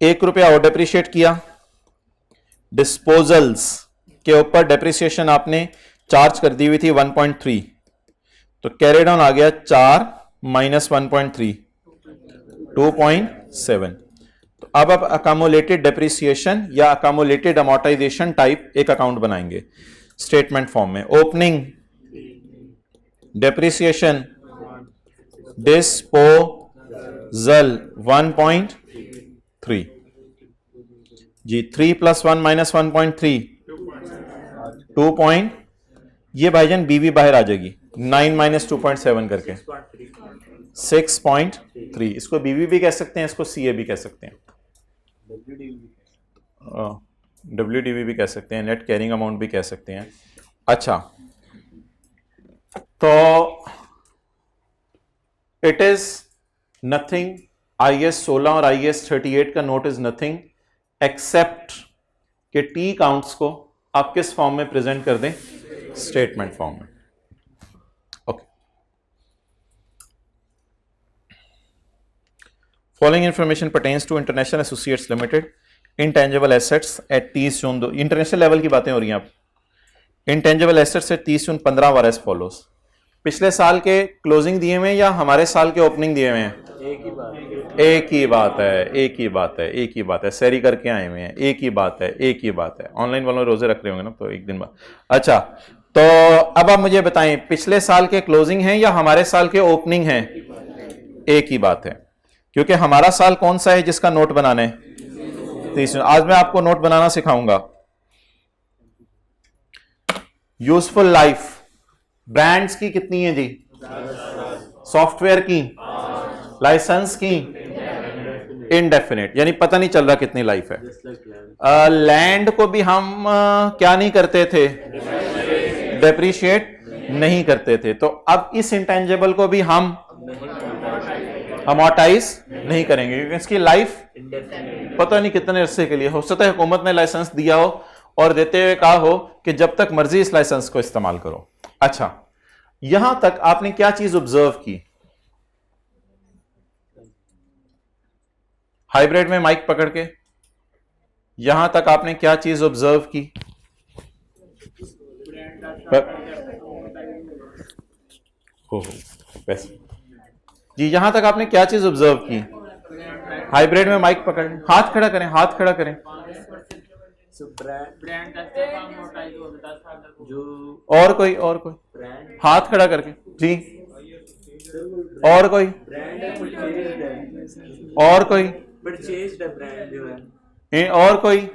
1 रुपया और डेप्रिशिएट किया। डिस्पोजल्स के ऊपर डेप्रिसिएशन आपने चार्ज कर दी हुई थी 1.3, तो कैरी डाउन आ गया 4 माइनस 1.3 2.7। तो अब आप अकमुलेटेड डेप्रिसिएशन या अकमुलेटेड अमोर्टाइजेशन टाइप एक अकाउंट बनाएंगे स्टेटमेंट फॉर्म में। ओपनिंग डेप्रिसिएशन डिस्पोजल 1.3 जी, 3 + 1 - 1.3 2. ये भाईजान बीवी बाहर आ जाएगी 9 - 2.7 करके 6.3। इसको बीवी भी कह सकते हैं, इसको CA भी कह सकते हैं, WDV भी कह सकते हैं, नेट कैरिंग अमाउंट भी कह सकते हैं। अच्छा, तो इट इज नथिंग, IAS 16 और IAS 38 का नोट इज नथिंग एक्सेप्ट कि टी काउंट्स को आप किस फॉर्म में प्रेजेंट कर दें? स्टेटमेंट फॉर्म में। Okay, following information pertains to International Associates Limited intangible assets at 30 June 2। International level की बातें हो रही हैं आप। Intangible assets at 30 June 15 were as follows. पिछले साल के क्लोजिंग दिए हुए हैं या हमारे साल के ओपनिंग दिए हुए हैं? एक ही बात है। सैरी करके आए हुए हैं, एक ही बात है। ऑनलाइन वालों रोजे रख रहे होंगे ना, तो एक दिन बाद। अच्छा, तो अब आप मुझे बताएं पिछले साल के क्लोजिंग हैं या हमारे साल के ओपनिंग हैं? एक ही बात है, क्योंकि हमारा साल कौन सा है जिसका नोट बनाना है? 30। आज मैं आपको नोट बनाना सिखाऊंगा। यूजफुल लाइफ ब्रांड्स की कितनी है जी? सॉफ्टवेयर की, लाइसेंस की इनडेफिनेट, यानी पता नहीं चल रहा कितनी लाइफ है। लैंड को भी हम क्या नहीं करते थे? डेप्रिशिएट नहीं करते थे। तो अब इस इंटेंजिबल को भी हम अमोर्टाइज नहीं करेंगे क्योंकि इसकी लाइफ पता नहीं कितने अरसे के लिए। हो सकता है हुकूमत ने लाइसेंस दिया हो और देते हुए कहा हो कि जब तक मर्जी इस लाइसेंस को इस्तेमाल करो। अच्छा, यहां तक आपने क्या चीज ऑब्जर्व की? हाइब्रिड में माइक पकड़ के, यहां तक आपने क्या चीज ऑब्जर्व की? हो जी, यहां तक आपने क्या चीज ऑब्जर्व की? हाइब्रिड में माइक पकड़ लें, हाथ खड़ा करें, हाथ खड़ा करें। So brand जो और कोई, और कोई brand हाथ खड़ा करके जी, और कोई, और कोई, परचेज्ड ब्रांड जो है, और कोई,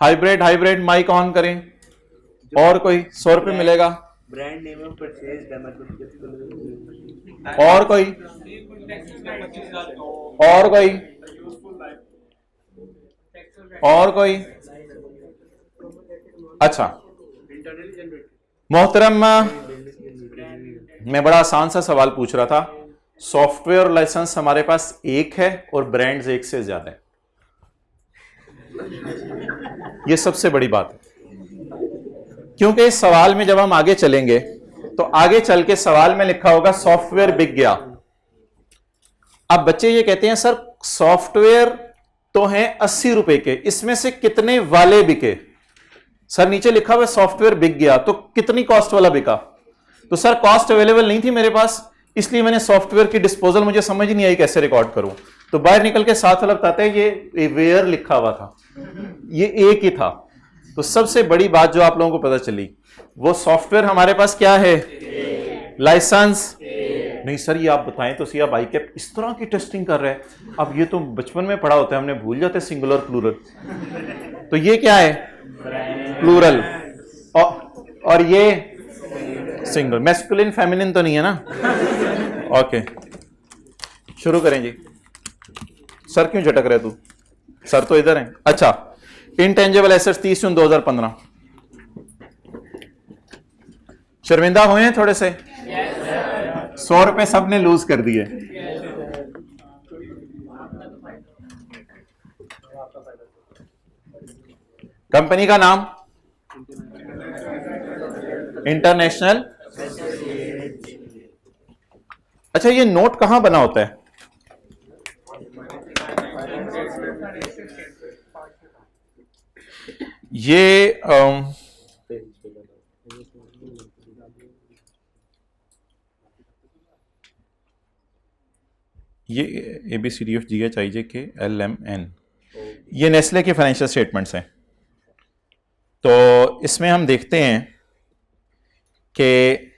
हाइब्रिड, हाइब्रिड माइक ऑन करें, और कोई 100 रुपये मिलेगा, ब्रांड नेम ऑफ परचेज्ड है मतलब और कोई, और कोई, और कोई। अच्छा मोहतरम, मैं बड़ा आसान सा सवाल पूछ रहा था। सॉफ्टवेयर लाइसेंस हमारे पास एक है और ब्रांड्स एक से ज्यादा है, ये सबसे बड़ी बात है। क्योंकि इस सवाल में जब हम आगे चलेंगे तो आगे चल के सवाल में लिखा होगा सॉफ्टवेयर बिक गया। अब बच्चे ये कहते हैं सर सॉफ्टवेयर तो हैं 80 रुपए के, इसमें से कितने वाले बिके? सर नीचे लिखा हुआ सॉफ्टवेयर बिक गया, तो कितनी कॉस्ट वाला बिका? तो सर कॉस्ट अवेलेबल नहीं थी मेरे पास, इसलिए मैंने सॉफ्टवेयर की डिस्पोजल मुझे समझ नहीं आई कैसे रिकॉर्ड करूं। तो बाहर निकल के साथ वाला बताते हैं ये वेयर लिखा हुआ था, ये एक ही था। तो सबसे बड़ी बात जो आप लोगों को पता चली वो सॉफ्टवेयर हमारे पास क्या है, लाइसेंस नहीं। सर ये आप बताएं तो सही, आप आई कैप इस तरह की टेस्टिंग कर रहे हैं, अब ये तो बचपन में पढ़ा होता है, हमने भूल जाते सिंगुलर प्लूरल। तो ये क्या है, प्लूरल, और ये सिंगल, मैस्कुलिन फेमिनिन तो नहीं है ना? ओके शुरू करें जी। सर क्यों झटक रहे तू, सर तो इधर है। अच्छा इनटेंजिबल एसेट्स 30 जून 2015। शर्मिंदा हुए हैं थोड़े से? 100 रुपए सबने लूज कर दिए। कंपनी का नाम इंटरनेशनल। अच्छा ये नोट कहां बना होता है? ये ABCDFGHIJKLMN, ये नेस्ले के फाइनेंशियल स्टेटमेंट्स हैं। तो इसमें हम देखते हैं कि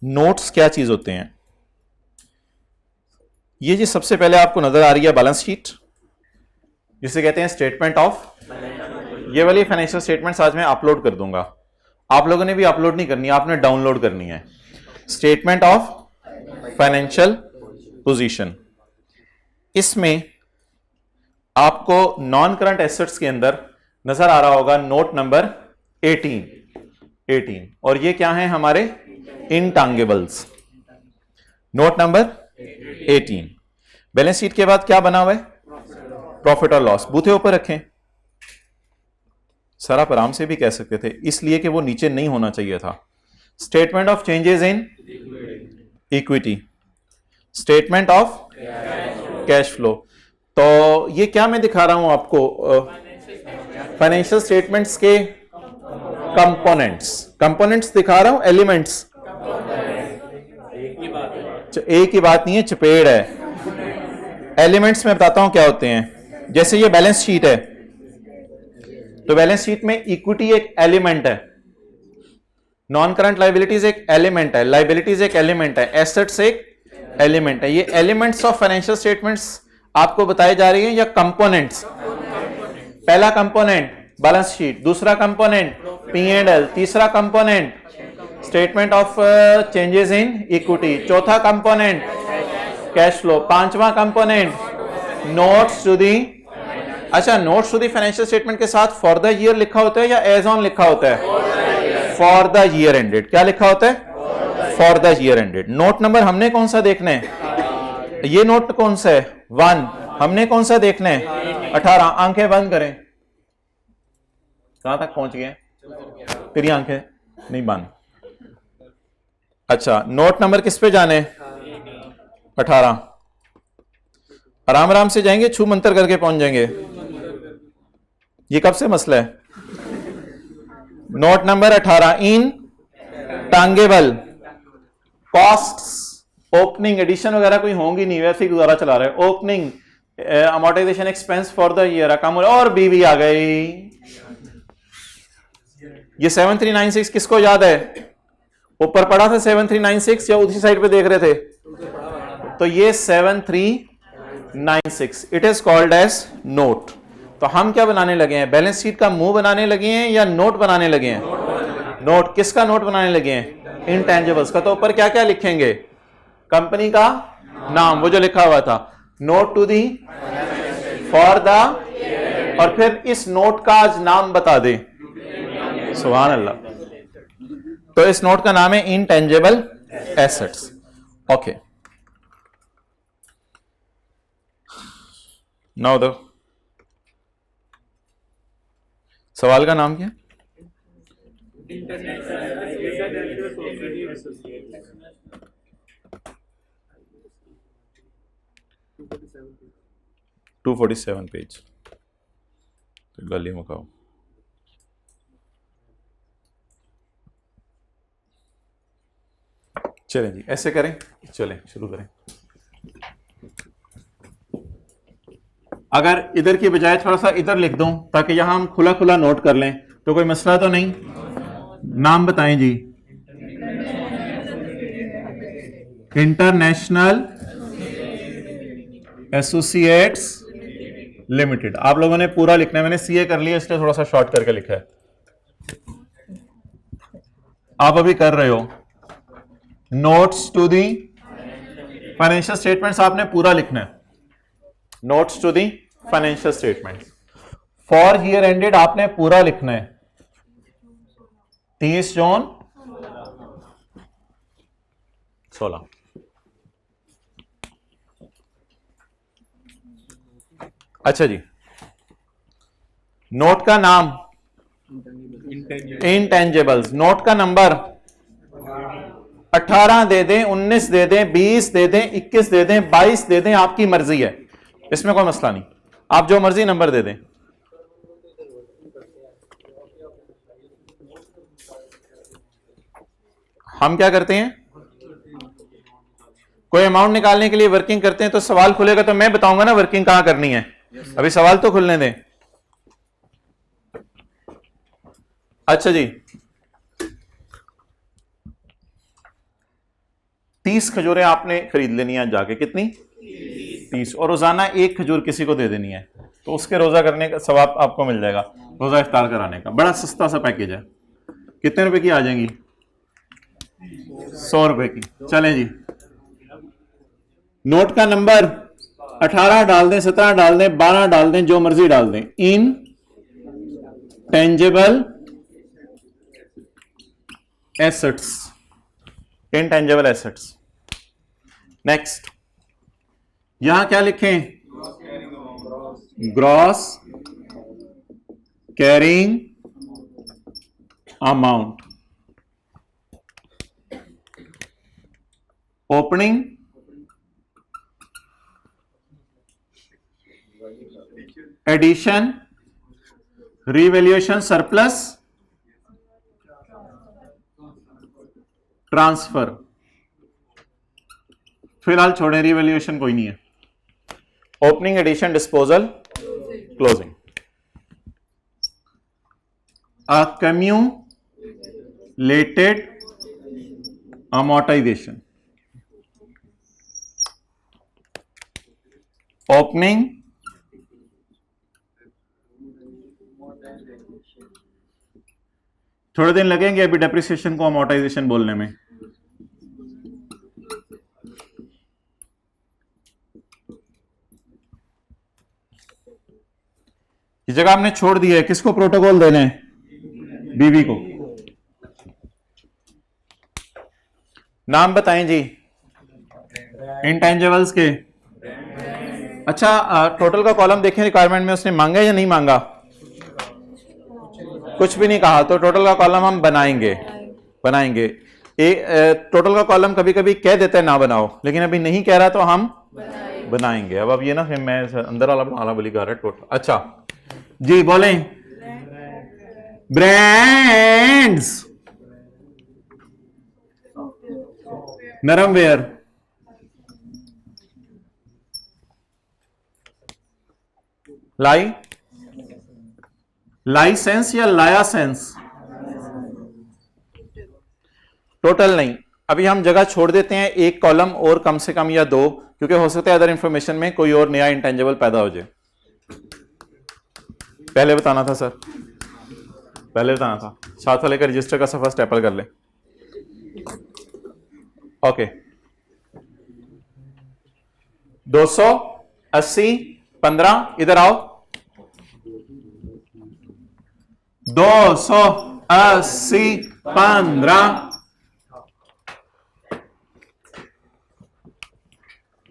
नोट्स क्या चीज होते हैं। ये जी सबसे पहले आपको नजर आ रही है बैलेंस शीट, जिसे कहते हैं स्टेटमेंट ऑफ। ये वाली फाइनेंशियल स्टेटमेंट्स आज मैं अपलोड कर दूंगा, आप लोगों ने भी अपलोड नहीं करनी, आपने डाउनलोड करनी है। स्टेटमेंट ऑफ फाइनेंशियल पोजीशन, इसमें आपको नॉन करंट एसेट्स के अंदर नजर आ रहा होगा नोट नंबर 18 और ये क्या है हमारे intangibles. Note number 18। Balance sheet के बाद क्या बना हुआ है, प्रॉफिट और लॉस। बूथे ऊपर रखें, सर आप आराम से भी कह सकते थे, इसलिए कि वो नीचे नहीं होना चाहिए था। Statement of changes in equity, statement of cash flow. तो ये क्या मैं दिखा रहा हूं आपको, फाइनेंशियल स्टेटमेंट्स के कंपोनेंट्स दिखा रहा हूं, एलिमेंट्स एक ही बात नहीं है, चपेड़ है। एलिमेंट्स में बताता हूं क्या होते हैं। जैसे ये बैलेंस शीट है, तो बैलेंस शीट में इक्विटी एक एलिमेंट है, नॉन करंट लाइबिलिटीज एक एलिमेंट है, लाइबिलिटीज एक एलिमेंट है, एसेट्स एक एलिमेंट है। ये एलिमेंट्स ऑफ फाइनेंशियल स्टेटमेंट्स आपको बताए जा रही हैं या कंपोनेंट्स? पहला कंपोनेंट बैलेंस शीट, दूसरा कंपोनेंट P&L, तीसरा component statement of changes in equity, चौथा कंपोनेंट कैश फ्लो, पांचवा कंपोनेंट नोट्स टू दी। अच्छा notes to the financial statement के साथ फॉर द ईयर लिखा होता है या एज ऑन लिखा होता है? For the year ended. क्या लिखा होता है? For the year ended. Note number हमने कौन सा देखना है? ये नोट कौन सा है? 1। हमने कौन सा देखना है? 18। आंखें बंद करें। कहां तक पहुंच गए? तेरी आंखें नहीं बंद। अच्छा नोट नंबर किस पे जाने? 18। आराम आराम से जाएंगे, छू मंतर करके पहुंच जाएंगे। ये कब से मसला है? नोट नंबर 18 इन टांगेबल कॉस्ट्स, ओपनिंग एडिशन वगैरह कोई होंगी नहीं, वैसे ही गुजारा चला रहे हैं। Opening amortisation expense for the year account, और बीवी आ गई। ये 7396 किसको याद है? ऊपर पढ़ा था 7396 या उसी साइड पे देख रहे थे? तो ये 7396 it is called as note. तो हम क्या बनाने लगे हैं? बैलेंस शीट का मुंह बनाने लगे हैं या नोट बनाने लगे हैं? नोट। किसका नोट बनाने लगे हैं? इनटेंजिबल्स का। तो ऊपर क्या क्या लिखेंगे? कंपनी का नाम, वो जो लिखा हुआ था, note to the for the, और फिर इस नोट का आज नाम बता दे। सुभान अल्लाह। तो इस नोट का नाम है intangible assets. Okay, now the सवाल का नाम क्या? 247 पेज। गली मुकाओ। चलें जी, ऐसे करें, चलें शुरू करें। अगर इधर की बजाय थोड़ा सा इधर लिख दूं ताकि यहां हम खुला खुला नोट कर लें, तो कोई मसला तो नहीं? नाम बताएं जी। International Associates limited. आप लोगों ने पूरा लिखना है, मैंने सीए कर लिया इसलिए थोड़ा सा शॉर्ट करके लिखा है। आप अभी कर रहे हो। Notes to the financial statements आपने पूरा लिखना है। Notes to the financial statement for year ended आपने पूरा लिखना है। 30 जून 16। अच्छा जी, नोट का नाम इनटेंजिबल्स। नोट का नंबर 18 दे दें, 19 दे दें, 20 दे दें, 21 दे दें, 22 दे दें, आपकी मर्जी है, इसमें कोई मसला नहीं। आप जो मर्जी नंबर दे दें। हम क्या करते हैं? कोई अमाउंट निकालने के लिए वर्किंग करते हैं तो सवाल खुलेगा तो मैं बताऊंगा ना वर्किंग कहां करनी है। अभी सवाल तो खुलने दें। अच्छा जी, 30 खजूरें आपने खरीद लेनी है जाके। कितनी? 30। और रोजाना एक खजूर किसी को दे देनी है, तो उसके रोजा करने का सवाब आपको मिल जाएगा, रोजा इफ्तार कराने का। बड़ा सस्ता सा पैकेज है। कितने रुपए की आ जाएंगी? 100 रुपए की। चलें जी, नोट का नंबर 18 डाल दें, 17 डाल दें, 12 डाल दें, जो मर्जी डाल दें। Intangible assets, intangible assets. Next, यहां क्या लिखें? Gross carrying amount, opening addition, revaluation, surplus, transfer. फिलहाल छोड़ें, रिवैल्यूएशन कोई नहीं है। Opening, addition, disposal, closing. accumulated amortization, opening, थोड़े दिन लगेंगे अभी डेप्रिसिएशन को अमोर्टाइजेशन बोलने में। ये जगह आपने छोड़ दी है, किसको प्रोटोकॉल देने हैं? बीवी को। नाम बताएं जी इंटेंजिबल्स के। अच्छा, टोटल का कॉलम देखें रिक्वायरमेंट में, उसने मांगा या नहीं मांगा? कुछ भी नहीं कहा, तो टोटल का कॉलम हम बनाएंगे। टोटल का कॉलम कभी कभी कह देता है ना बनाओ, लेकिन अभी नहीं कह रहा तो हम बनाएंगे। अब ये ना फिर मैं अंदर वाला बोली गा रहा है टोटल। अच्छा जी, बोलें। ब्रांड्स, नरम वेयर, लाइसेंस या लायासेंस? टोटल नहीं, अभी हम जगह छोड़ देते हैं एक कॉलम और कम से कम या दो, क्योंकि हो सकता है अदर इंफॉर्मेशन में कोई और नया इंटेंजिबल पैदा हो जाए। पहले बताना था सर, पहले बताना था। साथ वाले का रजिस्टर का सफा स्टेपल कर ले। ओके, 280 15, इधर आओ। 280 15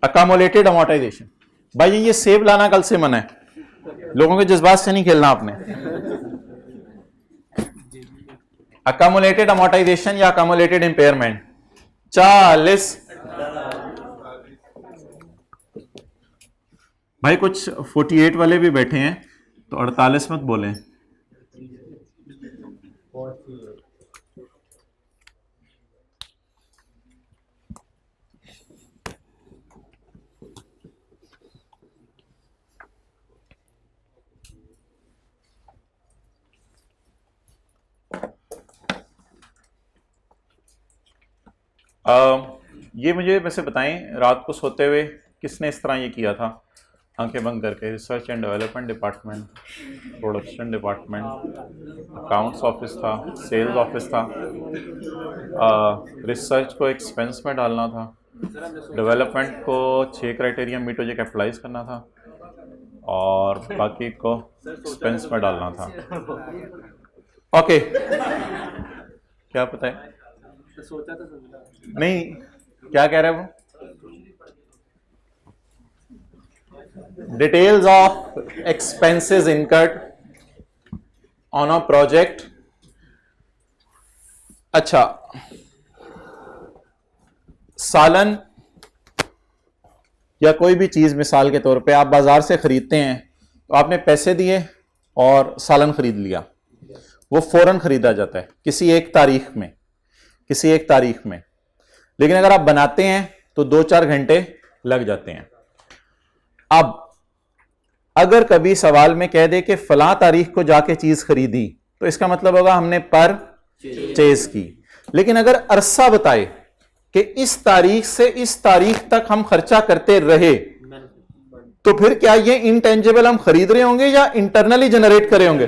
अकामुलेटेड अमोर्टाइजेशन। भाई ये सेव लाना कल से मना है, लोगों के जज्बात से नहीं खेलना आपने। अकामुलेटेड अमोर्टाइजेशन या अकामुलेटेड इंपेयरमेंट 40। भाई कुछ 48 वाले भी बैठे हैं तो 48 मत बोलें। ये मुझे वैसे बताएं, रात को सोते हुए किसने इस तरह ये किया था आंखें बंद करके? Research and development department, production department, accounts office था, सेल्स ऑफिस था, रिसर्च को एक्सपेंस में डालना था, डेवलपमेंट को 6 क्राइटेरिया मीट हो जाए कैपिटलाइज करना था, और बाकी को एक्सपेंस में डालना था। ओके, क्या पता है? सोचा था नहीं, क्या कह रहे हैं वो? Details of expenses incurred on a project. अच्छा, सालन या कोई भी चीज, मिसाल के तौर पे आप बाजार से खरीदते हैं तो आपने पैसे दिए और सालन खरीद लिया, वो फौरन खरीदा जाता है किसी एक तारीख में, किसी एक तारीख में। लेकिन अगर आप बनाते हैं तो 2-4 घंटे लग जाते हैं। अब अगर कभी सवाल में कह दे कि फलां तारीख को जाके चीज खरीदी, तो इसका मतलब होगा हमने परचेज की। लेकिन अगर अरसा बताए कि इस तारीख से इस तारीख तक हम खर्चा करते रहे, तो फिर क्या ये इंटेंजिबल हम खरीद रहे होंगे या इंटरनली जनरेट करे होंगे?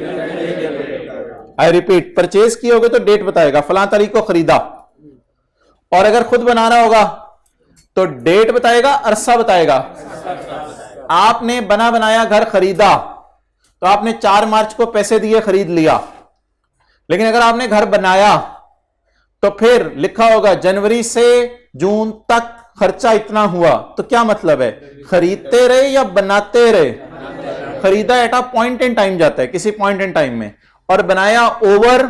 आई रिपीट, परचेज किए होगे तो डेट बताएगा, फलां तारीख को खरीदा, और अगर खुद बनाना होगा तो डेट बताएगा, अरसा बताएगा। आपने बना बनाया घर खरीदा तो आपने 4 मार्च को पैसे दिए, खरीद लिया। लेकिन अगर आपने घर बनाया तो फिर लिखा होगा जनवरी से जून तक खर्चा इतना हुआ, तो क्या मतलब है? खरीदते रहे या बनाते रहे? खरीदा at a point in time जाता है, किसी पॉइंट इन टाइम में, और बनाया ओवर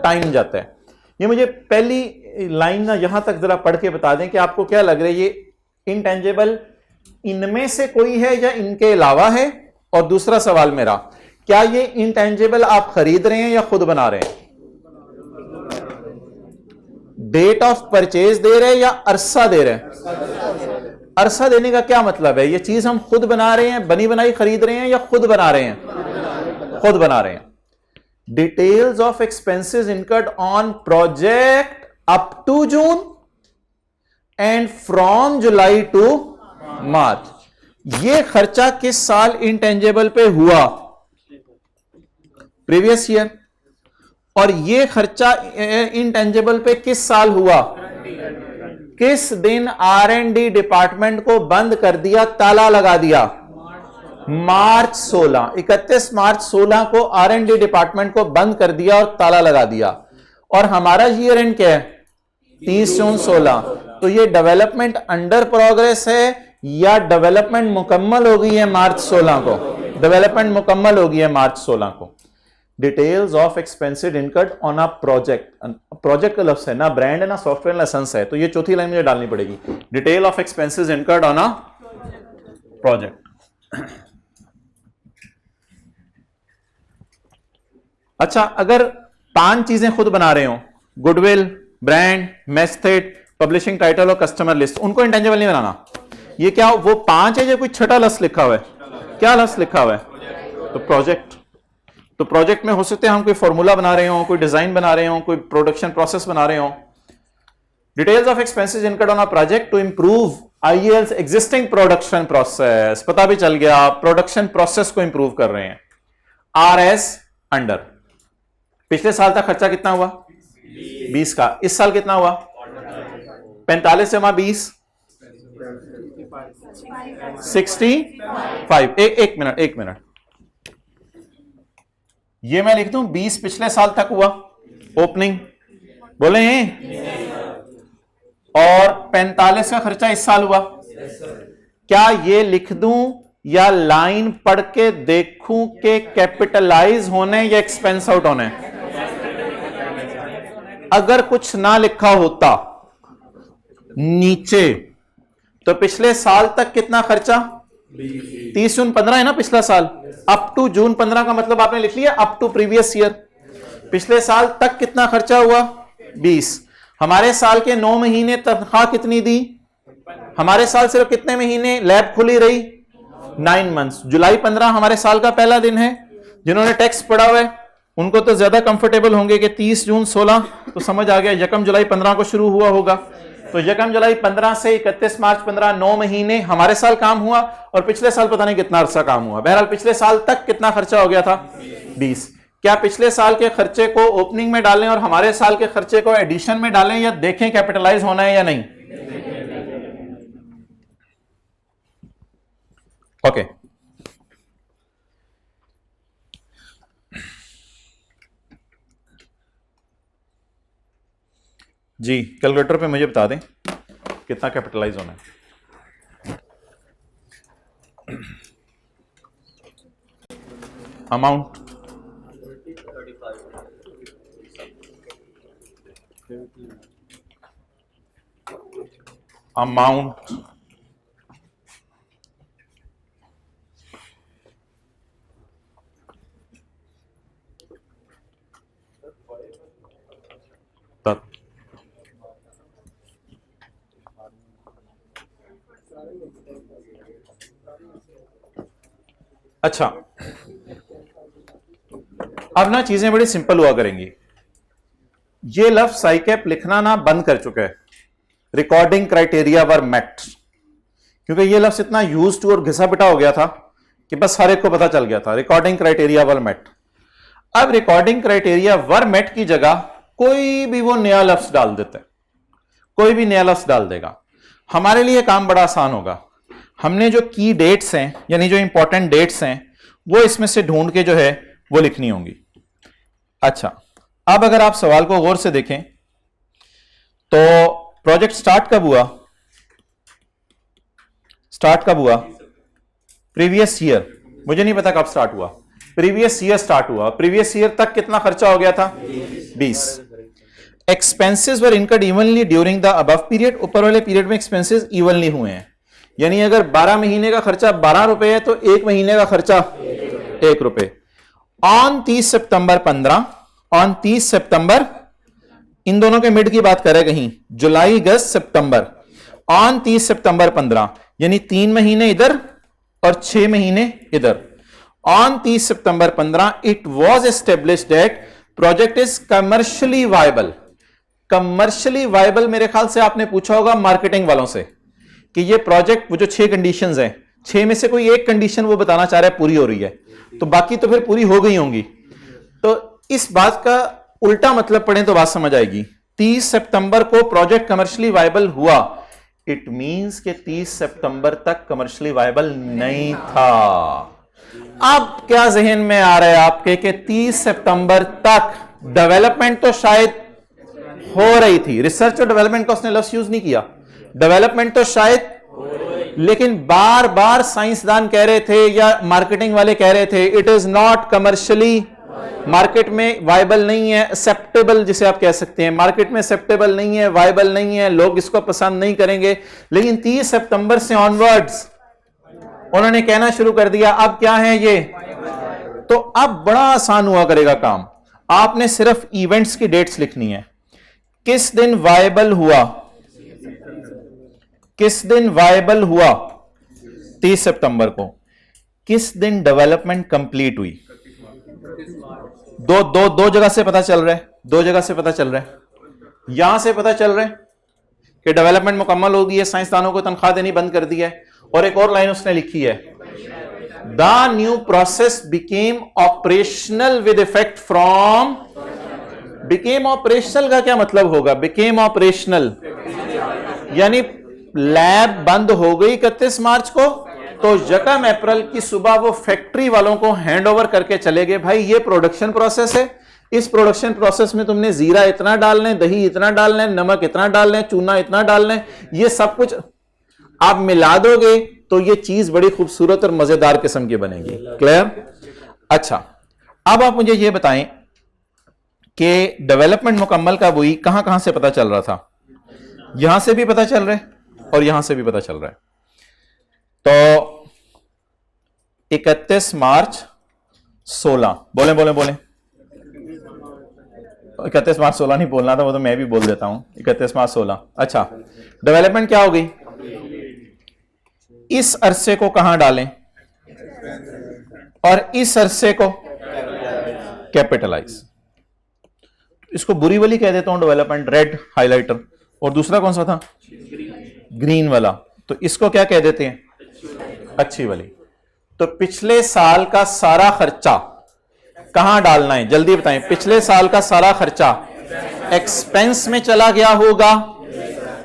टाइम जाता है। ये मुझे पहली लाइन ना यहां तक जरा पढ़ के बता दें कि आपको क्या लग रहा है, ये इनटेंजिबल इनमें से कोई है या इनके अलावा है? और दूसरा सवाल मेरा, क्या ये इनटेंजिबल आप खरीद रहे हैं या खुद बना रहे हैं? डेट ऑफ परचेज दे रहे हैं या अरसा दे रहे हैं? अरसा देने का क्या मतलब है? ये चीज हम खुद बना रहे हैं, बनी बनाई खरीद रहे हैं, या खुद बना रहे हैं? खुद बना रहे हैं। Details of expenses incurred on project up to June and from July to March. ये खर्चा किस साल इंटेंजिबल पे हुआ? Previous year. और ये खर्चा इंटेंजिबल पे किस साल हुआ? किस दिन R&D डिपार्टमेंट को बंद कर दिया, ताला लगा दिया? मार्च 16, 31 मार्च 16 को R&D डिपार्टमेंट को बंद कर दिया और ताला लगा दिया। और हमारा ईयर एंड क्या है? 30 जून 16। तो ये डेवलपमेंट अंडर प्रोग्रेस है या डेवलपमेंट मुकम्मल हो गई है मार्च 16 को? डेवलपमेंट मुकम्मल हो गई है मार्च 16 को। Details of expenses incurred on a project, project का लफ्ज है ना, ब्रांड है ना, सॉफ्टवेयर लाइसेंस है, तो ये चौथी लाइन मुझे डालनी पड़ेगी। Detail of expenses incurred on a project. अच्छा, अगर 5 चीजें खुद बना रहे हो, goodwill, brand, method, publishing title और कस्टमर लिस्ट, उनको इंटेंजिबल नहीं बनाना। ये क्या वो 5 है या कोई छठा लफ्ज लिखा हुआ है? क्या लफ्ज लिखा हुआ है? तो प्रोजेक्ट। तो प्रोजेक्ट में हो सकते हैं हम कोई फॉर्मूला बना रहे हो, कोई डिजाइन बना रहे हो, कोई प्रोडक्शन प्रोसेस बना रहे हो। Details of expenses incurred on a project to improve IAL's existing production process, पता भी चल गया प्रोडक्शन प्रोसेस को इंप्रूव कर रहे हैं। R S under. पिछले साल तक खर्चा कितना हुआ? 20 का। इस साल कितना हुआ? 45 जमा 20 65। एक मिनट ये मैं लिख दूं 20 पिछले साल तक हुआ ओपनिंग, बोले हैं, और 45 का खर्चा इस साल हुआ। क्या ये लिख दूं या लाइन पढ़ के देखूं कि कैपिटलाइज होने या एक्सपेंस आउट होने? अगर कुछ ना लिखा होता नीचे तो पिछले साल तक कितना खर्चा? 30 जून 15 है ना पिछला साल, अप टू जून 15 का मतलब आपने लिख लिया अप टू प्रीवियस ईयर। पिछले साल तक कितना खर्चा हुआ? 20। हमारे साल के 9 महीने तनख्वाह कितनी दी? हमारे साल सिर्फ कितने महीने लैब खुली रही? 9 मंथ्स। जुलाई 15 हमारे साल का पहला दिन है। जिन्होंने टैक्स पढ़ा हुआ है उनको तो ज्यादा कंफर्टेबल होंगे कि 30 जून 16 तो समझ आ गया, यकम जुलाई 15 को शुरू हुआ होगा। तो यकम जुलाई 15 से 31 मार्च 15 9 महीने हमारे साल काम हुआ, और पिछले साल पता नहीं कितना अरसा काम हुआ। बहरहाल पिछले साल तक कितना खर्चा हो गया था? 20। क्या पिछले साल के खर्चे को ओपनिंग में डालें और हमारे साल के खर्चे को एडिशन में डालें, या देखें कैपिटलाइज होना है या नहीं? ओके जी, कैलकुलेटर पे मुझे बता दें कितना कैपिटलाइज होना है। अमाउंट अच्छा, अब ना चीजें बड़ी सिंपल हुआ करेंगी। ये लफ्ज साइकेप लिखना ना बंद कर चुका है, रिकॉर्डिंग क्राइटेरिया वर मेट, क्योंकि ये लफ्ज इतना यूज टू और घिसा पिटा हो गया था कि बस हर एक को पता चल गया था रिकॉर्डिंग क्राइटेरिया वर मेट। अब रिकॉर्डिंग क्राइटेरिया वर मेट की जगह कोई भी वो नया लफ्ज डाल देता है, कोई भी नया लफ्ज डाल देगा, हमारे लिए काम बड़ा आसान होगा। हमने जो की डेट्स हैं यानी जो इंपॉर्टेंट डेट्स हैं वो इसमें से ढूंढ के जो है वो लिखनी होंगी। अच्छा, अब अगर आप सवाल को गौर से देखें तो प्रोजेक्ट स्टार्ट कब हुआ? Previous year. मुझे नहीं पता कब स्टार्ट हुआ, प्रीवियस ईयर स्टार्ट हुआ। प्रीवियस ईयर तक कितना खर्चा हो गया था? 20। Expenses were incurred evenly during the above period. ऊपर वाले पीरियड में एक्सपेंसेस इवनली हुए हैं, यानी अगर 12 महीने का खर्चा 12 रुपए है तो 1 महीने का खर्चा 1 रुपए। ऑन 30 सितंबर 15, ऑन 30 सितंबर, इन दोनों के मिड की बात करें कहीं, जुलाई अगस्त सितंबर, ऑन 30 सितंबर 15 यानी 3 महीने इधर और 6 महीने इधर। On 30 September 15 it was established that project is commercially viable. Commercially viable मेरे ख्याल से आपने पूछा होगा मार्केटिंग वालों से कि ये प्रोजेक्ट, वो जो 6 कंडीशंस हैं, 6 में से कोई एक कंडीशन वो बताना चाह रहा है पूरी हो रही है, तो बाकी तो फिर पूरी हो गई होंगी। तो इस बात का उल्टा मतलब पढ़ें तो बात समझ आएगी। 30 सितंबर को प्रोजेक्ट कमर्शियली वायबल हुआ, इट मींस कि 30 सितंबर तक कमर्शियली वायबल नहीं था। अब क्या जहन में आ रहा है आपके कि 30 सितंबर तक डेवलपमेंट तो शायद हो रही थी, रिसर्च और डेवलपमेंट का उसने लफ्ज यूज नहीं किया, डेवलपमेंट तो शायद, लेकिन बार बार साइंसदान कह रहे थे या मार्केटिंग वाले कह रहे थे it is not commercially, market में वायबल नहीं है, एक्सेप्टेबल जिसे आप कह सकते हैं, मार्केट में एक्सेप्टेबल नहीं है, वायबल नहीं है, लोग इसको पसंद नहीं करेंगे। लेकिन 30 सितंबर से ऑनवर्ड्स उन्होंने कहना शुरू कर दिया अब क्या है ये, तो अब बड़ा आसान हुआ करेगा काम। आपने सिर्फ इवेंट्स की डेट्स लिखनी है, किस दिन वायबल हुआ, किस दिन वायबल हुआ, 30 सितंबर को। किस दिन डेवलपमेंट कंप्लीट हुई? दो जगह से पता चल रहा है, दो जगह से पता चल रहा है। यहां से पता चल रहा है कि डेवलपमेंट मुकम्मल हो गई है, साइंसदानों को तनख्वाह देनी बंद कर दी है। और एक और लाइन उसने लिखी है, the new process became operational with effect from. Became operational का क्या मतलब होगा? बिकेम ऑपरेशनल यानी लैब बंद हो गई 31 मार्च को, तो 1 अप्रैल की सुबह वो फैक्ट्री वालों को हैंड ओवर करके चले गए, भाई ये प्रोडक्शन प्रोसेस है, इस प्रोडक्शन प्रोसेस में तुमने जीरा इतना डालना है, दही इतना डालना है, नमक इतना डालना है, चूना इतना डालना है, ये सब कुछ आप मिला दोगे तो ये चीज बड़ी खूबसूरत और मजेदार किस्म की बनेगी। क्लियर? अच्छा, अब आप मुझे ये बताएं कि डेवलपमेंट मुकम्मल कब हुई, कहां कहां से पता चल रहा था? यहां से भी पता चल रहा है और यहां से भी पता चल रहा है। तो 31 मार्च 16, बोले बोले बोले 31 मार्च 16 नहीं बोलना था, वो तो मैं भी बोल देता हूं, 31 मार्च 16। अच्छा, डेवलपमेंट क्या हो गई? इस अरसे को कहां डालें और इस अरसे को कैपिटलाइज। इसको बुरी वाली कह देता हूं डेवलपमेंट, रेड हाइलाइटर, और दूसरा कौन सा था? ग्रीन वाला। तो इसको क्या कह देते हैं? अच्छी वाली। तो पिछले साल का सारा खर्चा कहां डालना है, जल्दी बताएं। पिछले साल का सारा खर्चा एक्सपेंस में चला गया होगा,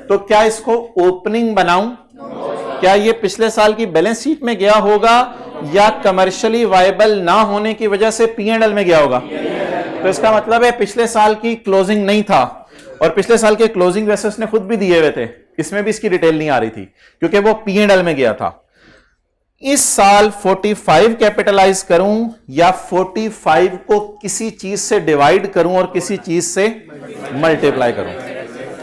तो क्या इसको ओपनिंग बनाऊं? क्या ये पिछले साल की बैलेंस शीट में गया होगा या कमर्शियली वायबल ना होने की वजह से P&L में गया होगा? तो इसका मतलब है पिछले साल की क्लोजिंग नहीं था, और पिछले साल के क्लोजिंग वैसे उसने खुद भी दिए हुए थे, इसमें भी इसकी डिटेल नहीं आ रही थी क्योंकि वो P&L में गया था। इस साल 45 कैपिटलाइज करूं या 45 को किसी चीज से डिवाइड करूं और किसी चीज से मल्टीप्लाई करूं?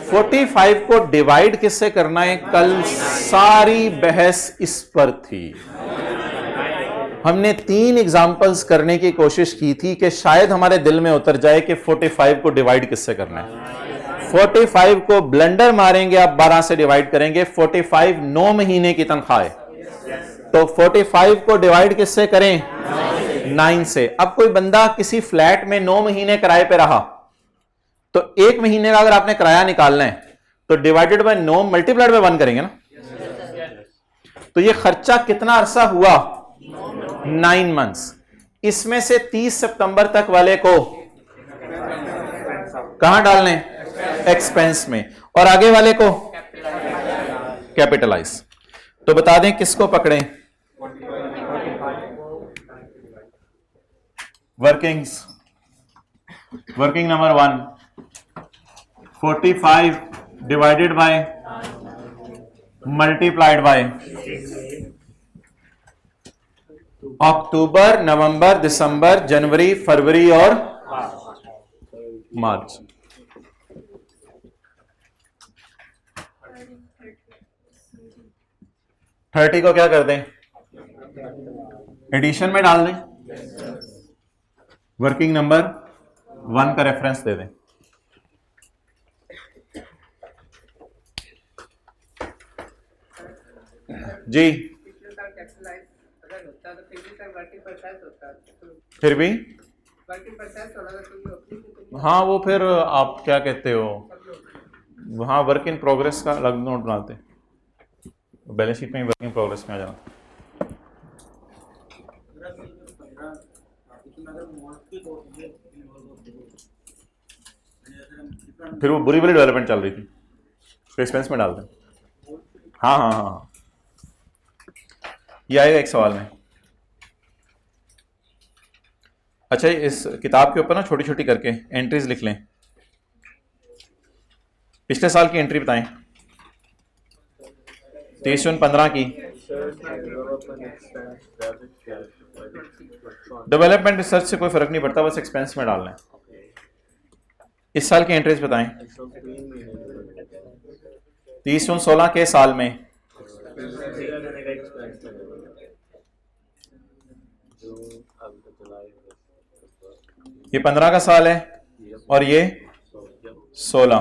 45 को डिवाइड किससे करना है? कल सारी बहस इस पर थी। हमने 3 एग्जांपल्स करने की कोशिश की थी कि शायद हमारे दिल में उतर जाए कि 45 को डिवाइड किससे करना है। 45 को ब्लंडर मारेंगे, आप 12 से डिवाइड करेंगे। 45 9 महीने की तनख्वाह है, तो 45 को डिवाइड किससे करें? 9 से। अब कोई बंदा किसी फ्लैट में 9 महीने किराए पे रहा, तो 1 महीने का अगर आपने किराया निकालना है तो डिवाइडेड बाय 9 मल्टीप्लाइड बाय 1 करेंगे ना। तो ये खर्चा कितना अरसा हुआ? 9 मंथ्स। इसमें से 30 सितंबर तक वाले को कहां डालने? एक्सपेंस में, और आगे वाले को कैपिटलाइज। तो बता दें किसको पकड़ें? Working number 1, 45 divided by multiplied by अक्टूबर, नवंबर, दिसंबर, जनवरी, फरवरी और मार्च। थर्टी को क्या कर दें? एडिशन में डाल दें, वर्किंग नंबर 1 का रेफरेंस दे दें। जी, फिर भी हाँ, वो फिर आप क्या कहते हो, वहां वर्क इन प्रोग्रेस का अलग नोट बनाते हैं, बैलेंस शीट में वर्क इन प्रोग्रेस में आ जाना। फिर वो बुरी बुरी डेवलपमेंट चल रही थी, तो एक्सपेंस में डालते हैं। हाँ हाँ हाँ, ये आएगा एक सवाल में। अच्छा, इस किताब के ऊपर ना छोटी छोटी करके एंट्रीज लिख लें। पिछले साल की एंट्री बताएं, 23/15 की। डेवलपमेंट रिसर्च से कोई फर्क नहीं पड़ता, बस एक्सपेंस में डालना है। इस साल की एंट्रीज बताएं, 23/16 के साल में ये 15 का साल है और ये 16।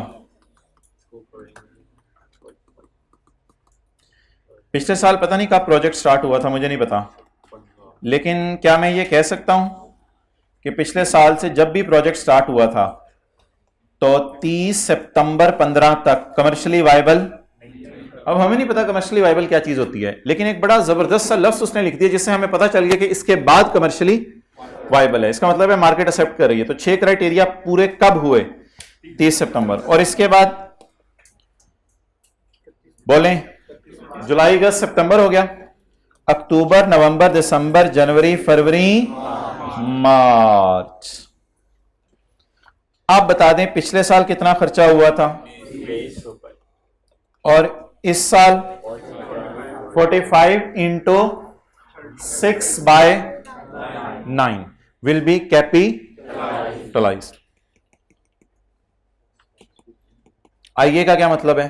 पिछले साल पता नहीं कब प्रोजेक्ट स्टार्ट हुआ था, मुझे नहीं पता। लेकिन क्या मैं ये कह सकता हूं कि पिछले साल से जब भी प्रोजेक्ट स्टार्ट हुआ था तो 30 सितंबर 15 तक कमर्शियली वायबल, अब हमें नहीं पता कमर्शियली वायबल क्या चीज होती है, लेकिन एक बड़ा जबरदस्त सा लफ्ज उसने लिख दिया जिससे हमें पता चल गया कि इसके बाद कमर्शियली वायबल है। इसका मतलब है मार्केट एक्सेप्ट कर रही है। तो 6 क्राइटेरिया पूरे कब हुए? 30 सितंबर। और इसके बाद बोलें जुलाई अगस्त सितंबर हो गया, अक्टूबर नवंबर दिसंबर जनवरी फरवरी मार्च। आप बता दें पिछले साल कितना खर्चा हुआ था और इस साल 45 इंटू 6/9 विल बी कैपिटलाइज्ड। आइए का क्या मतलब है?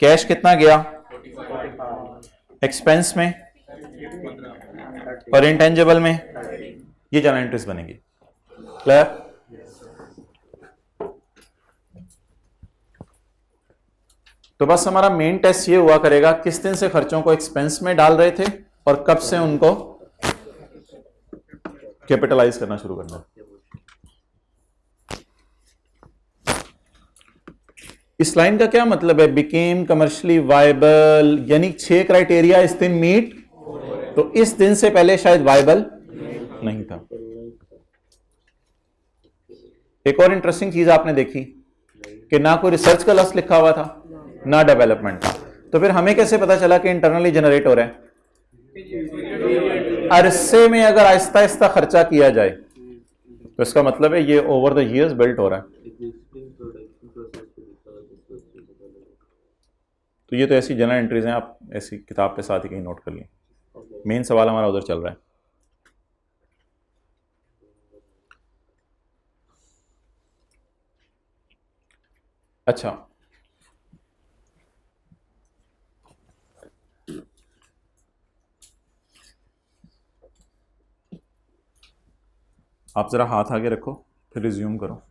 कैश कितना गया एक्सपेंस में और इंटेंजिबल में, ये जर्नल एंट्रीज बनेगी। क्लियर? तो बस हमारा मेन टेस्ट ये हुआ करेगा किस दिन से खर्चों को एक्सपेंस में डाल रहे थे और कब से उनको कैपिटलाइज करना शुरू करना। इस लाइन का क्या मतलब है? बिकेम कमर्शियली वायबल, यानी 6 क्राइटेरिया इस दिन मीट, तो इस दिन से पहले शायद वायबल नहीं था। एक और इंटरेस्टिंग चीज आपने देखी कि ना कोई रिसर्च का लफ्ज लिखा हुआ था ना डेवलपमेंट का, तो फिर हमें कैसे पता चला कि इंटरनली जनरेट हो रहा है? अरसे में अगर आहिस्ता आहिस्ता खर्चा किया जाए तो इसका मतलब है ये ओवर द ईयर्स बिल्ट हो रहा है। तो ये तो ऐसी जनरल एंट्रीज हैं, आप ऐसी किताब के साथ ही कहीं नोट कर लें। मेन सवाल हमारा उधर चल रहा है। अच्छा, आप जरा हाथ आगे रखो फिर रिज्यूम करो।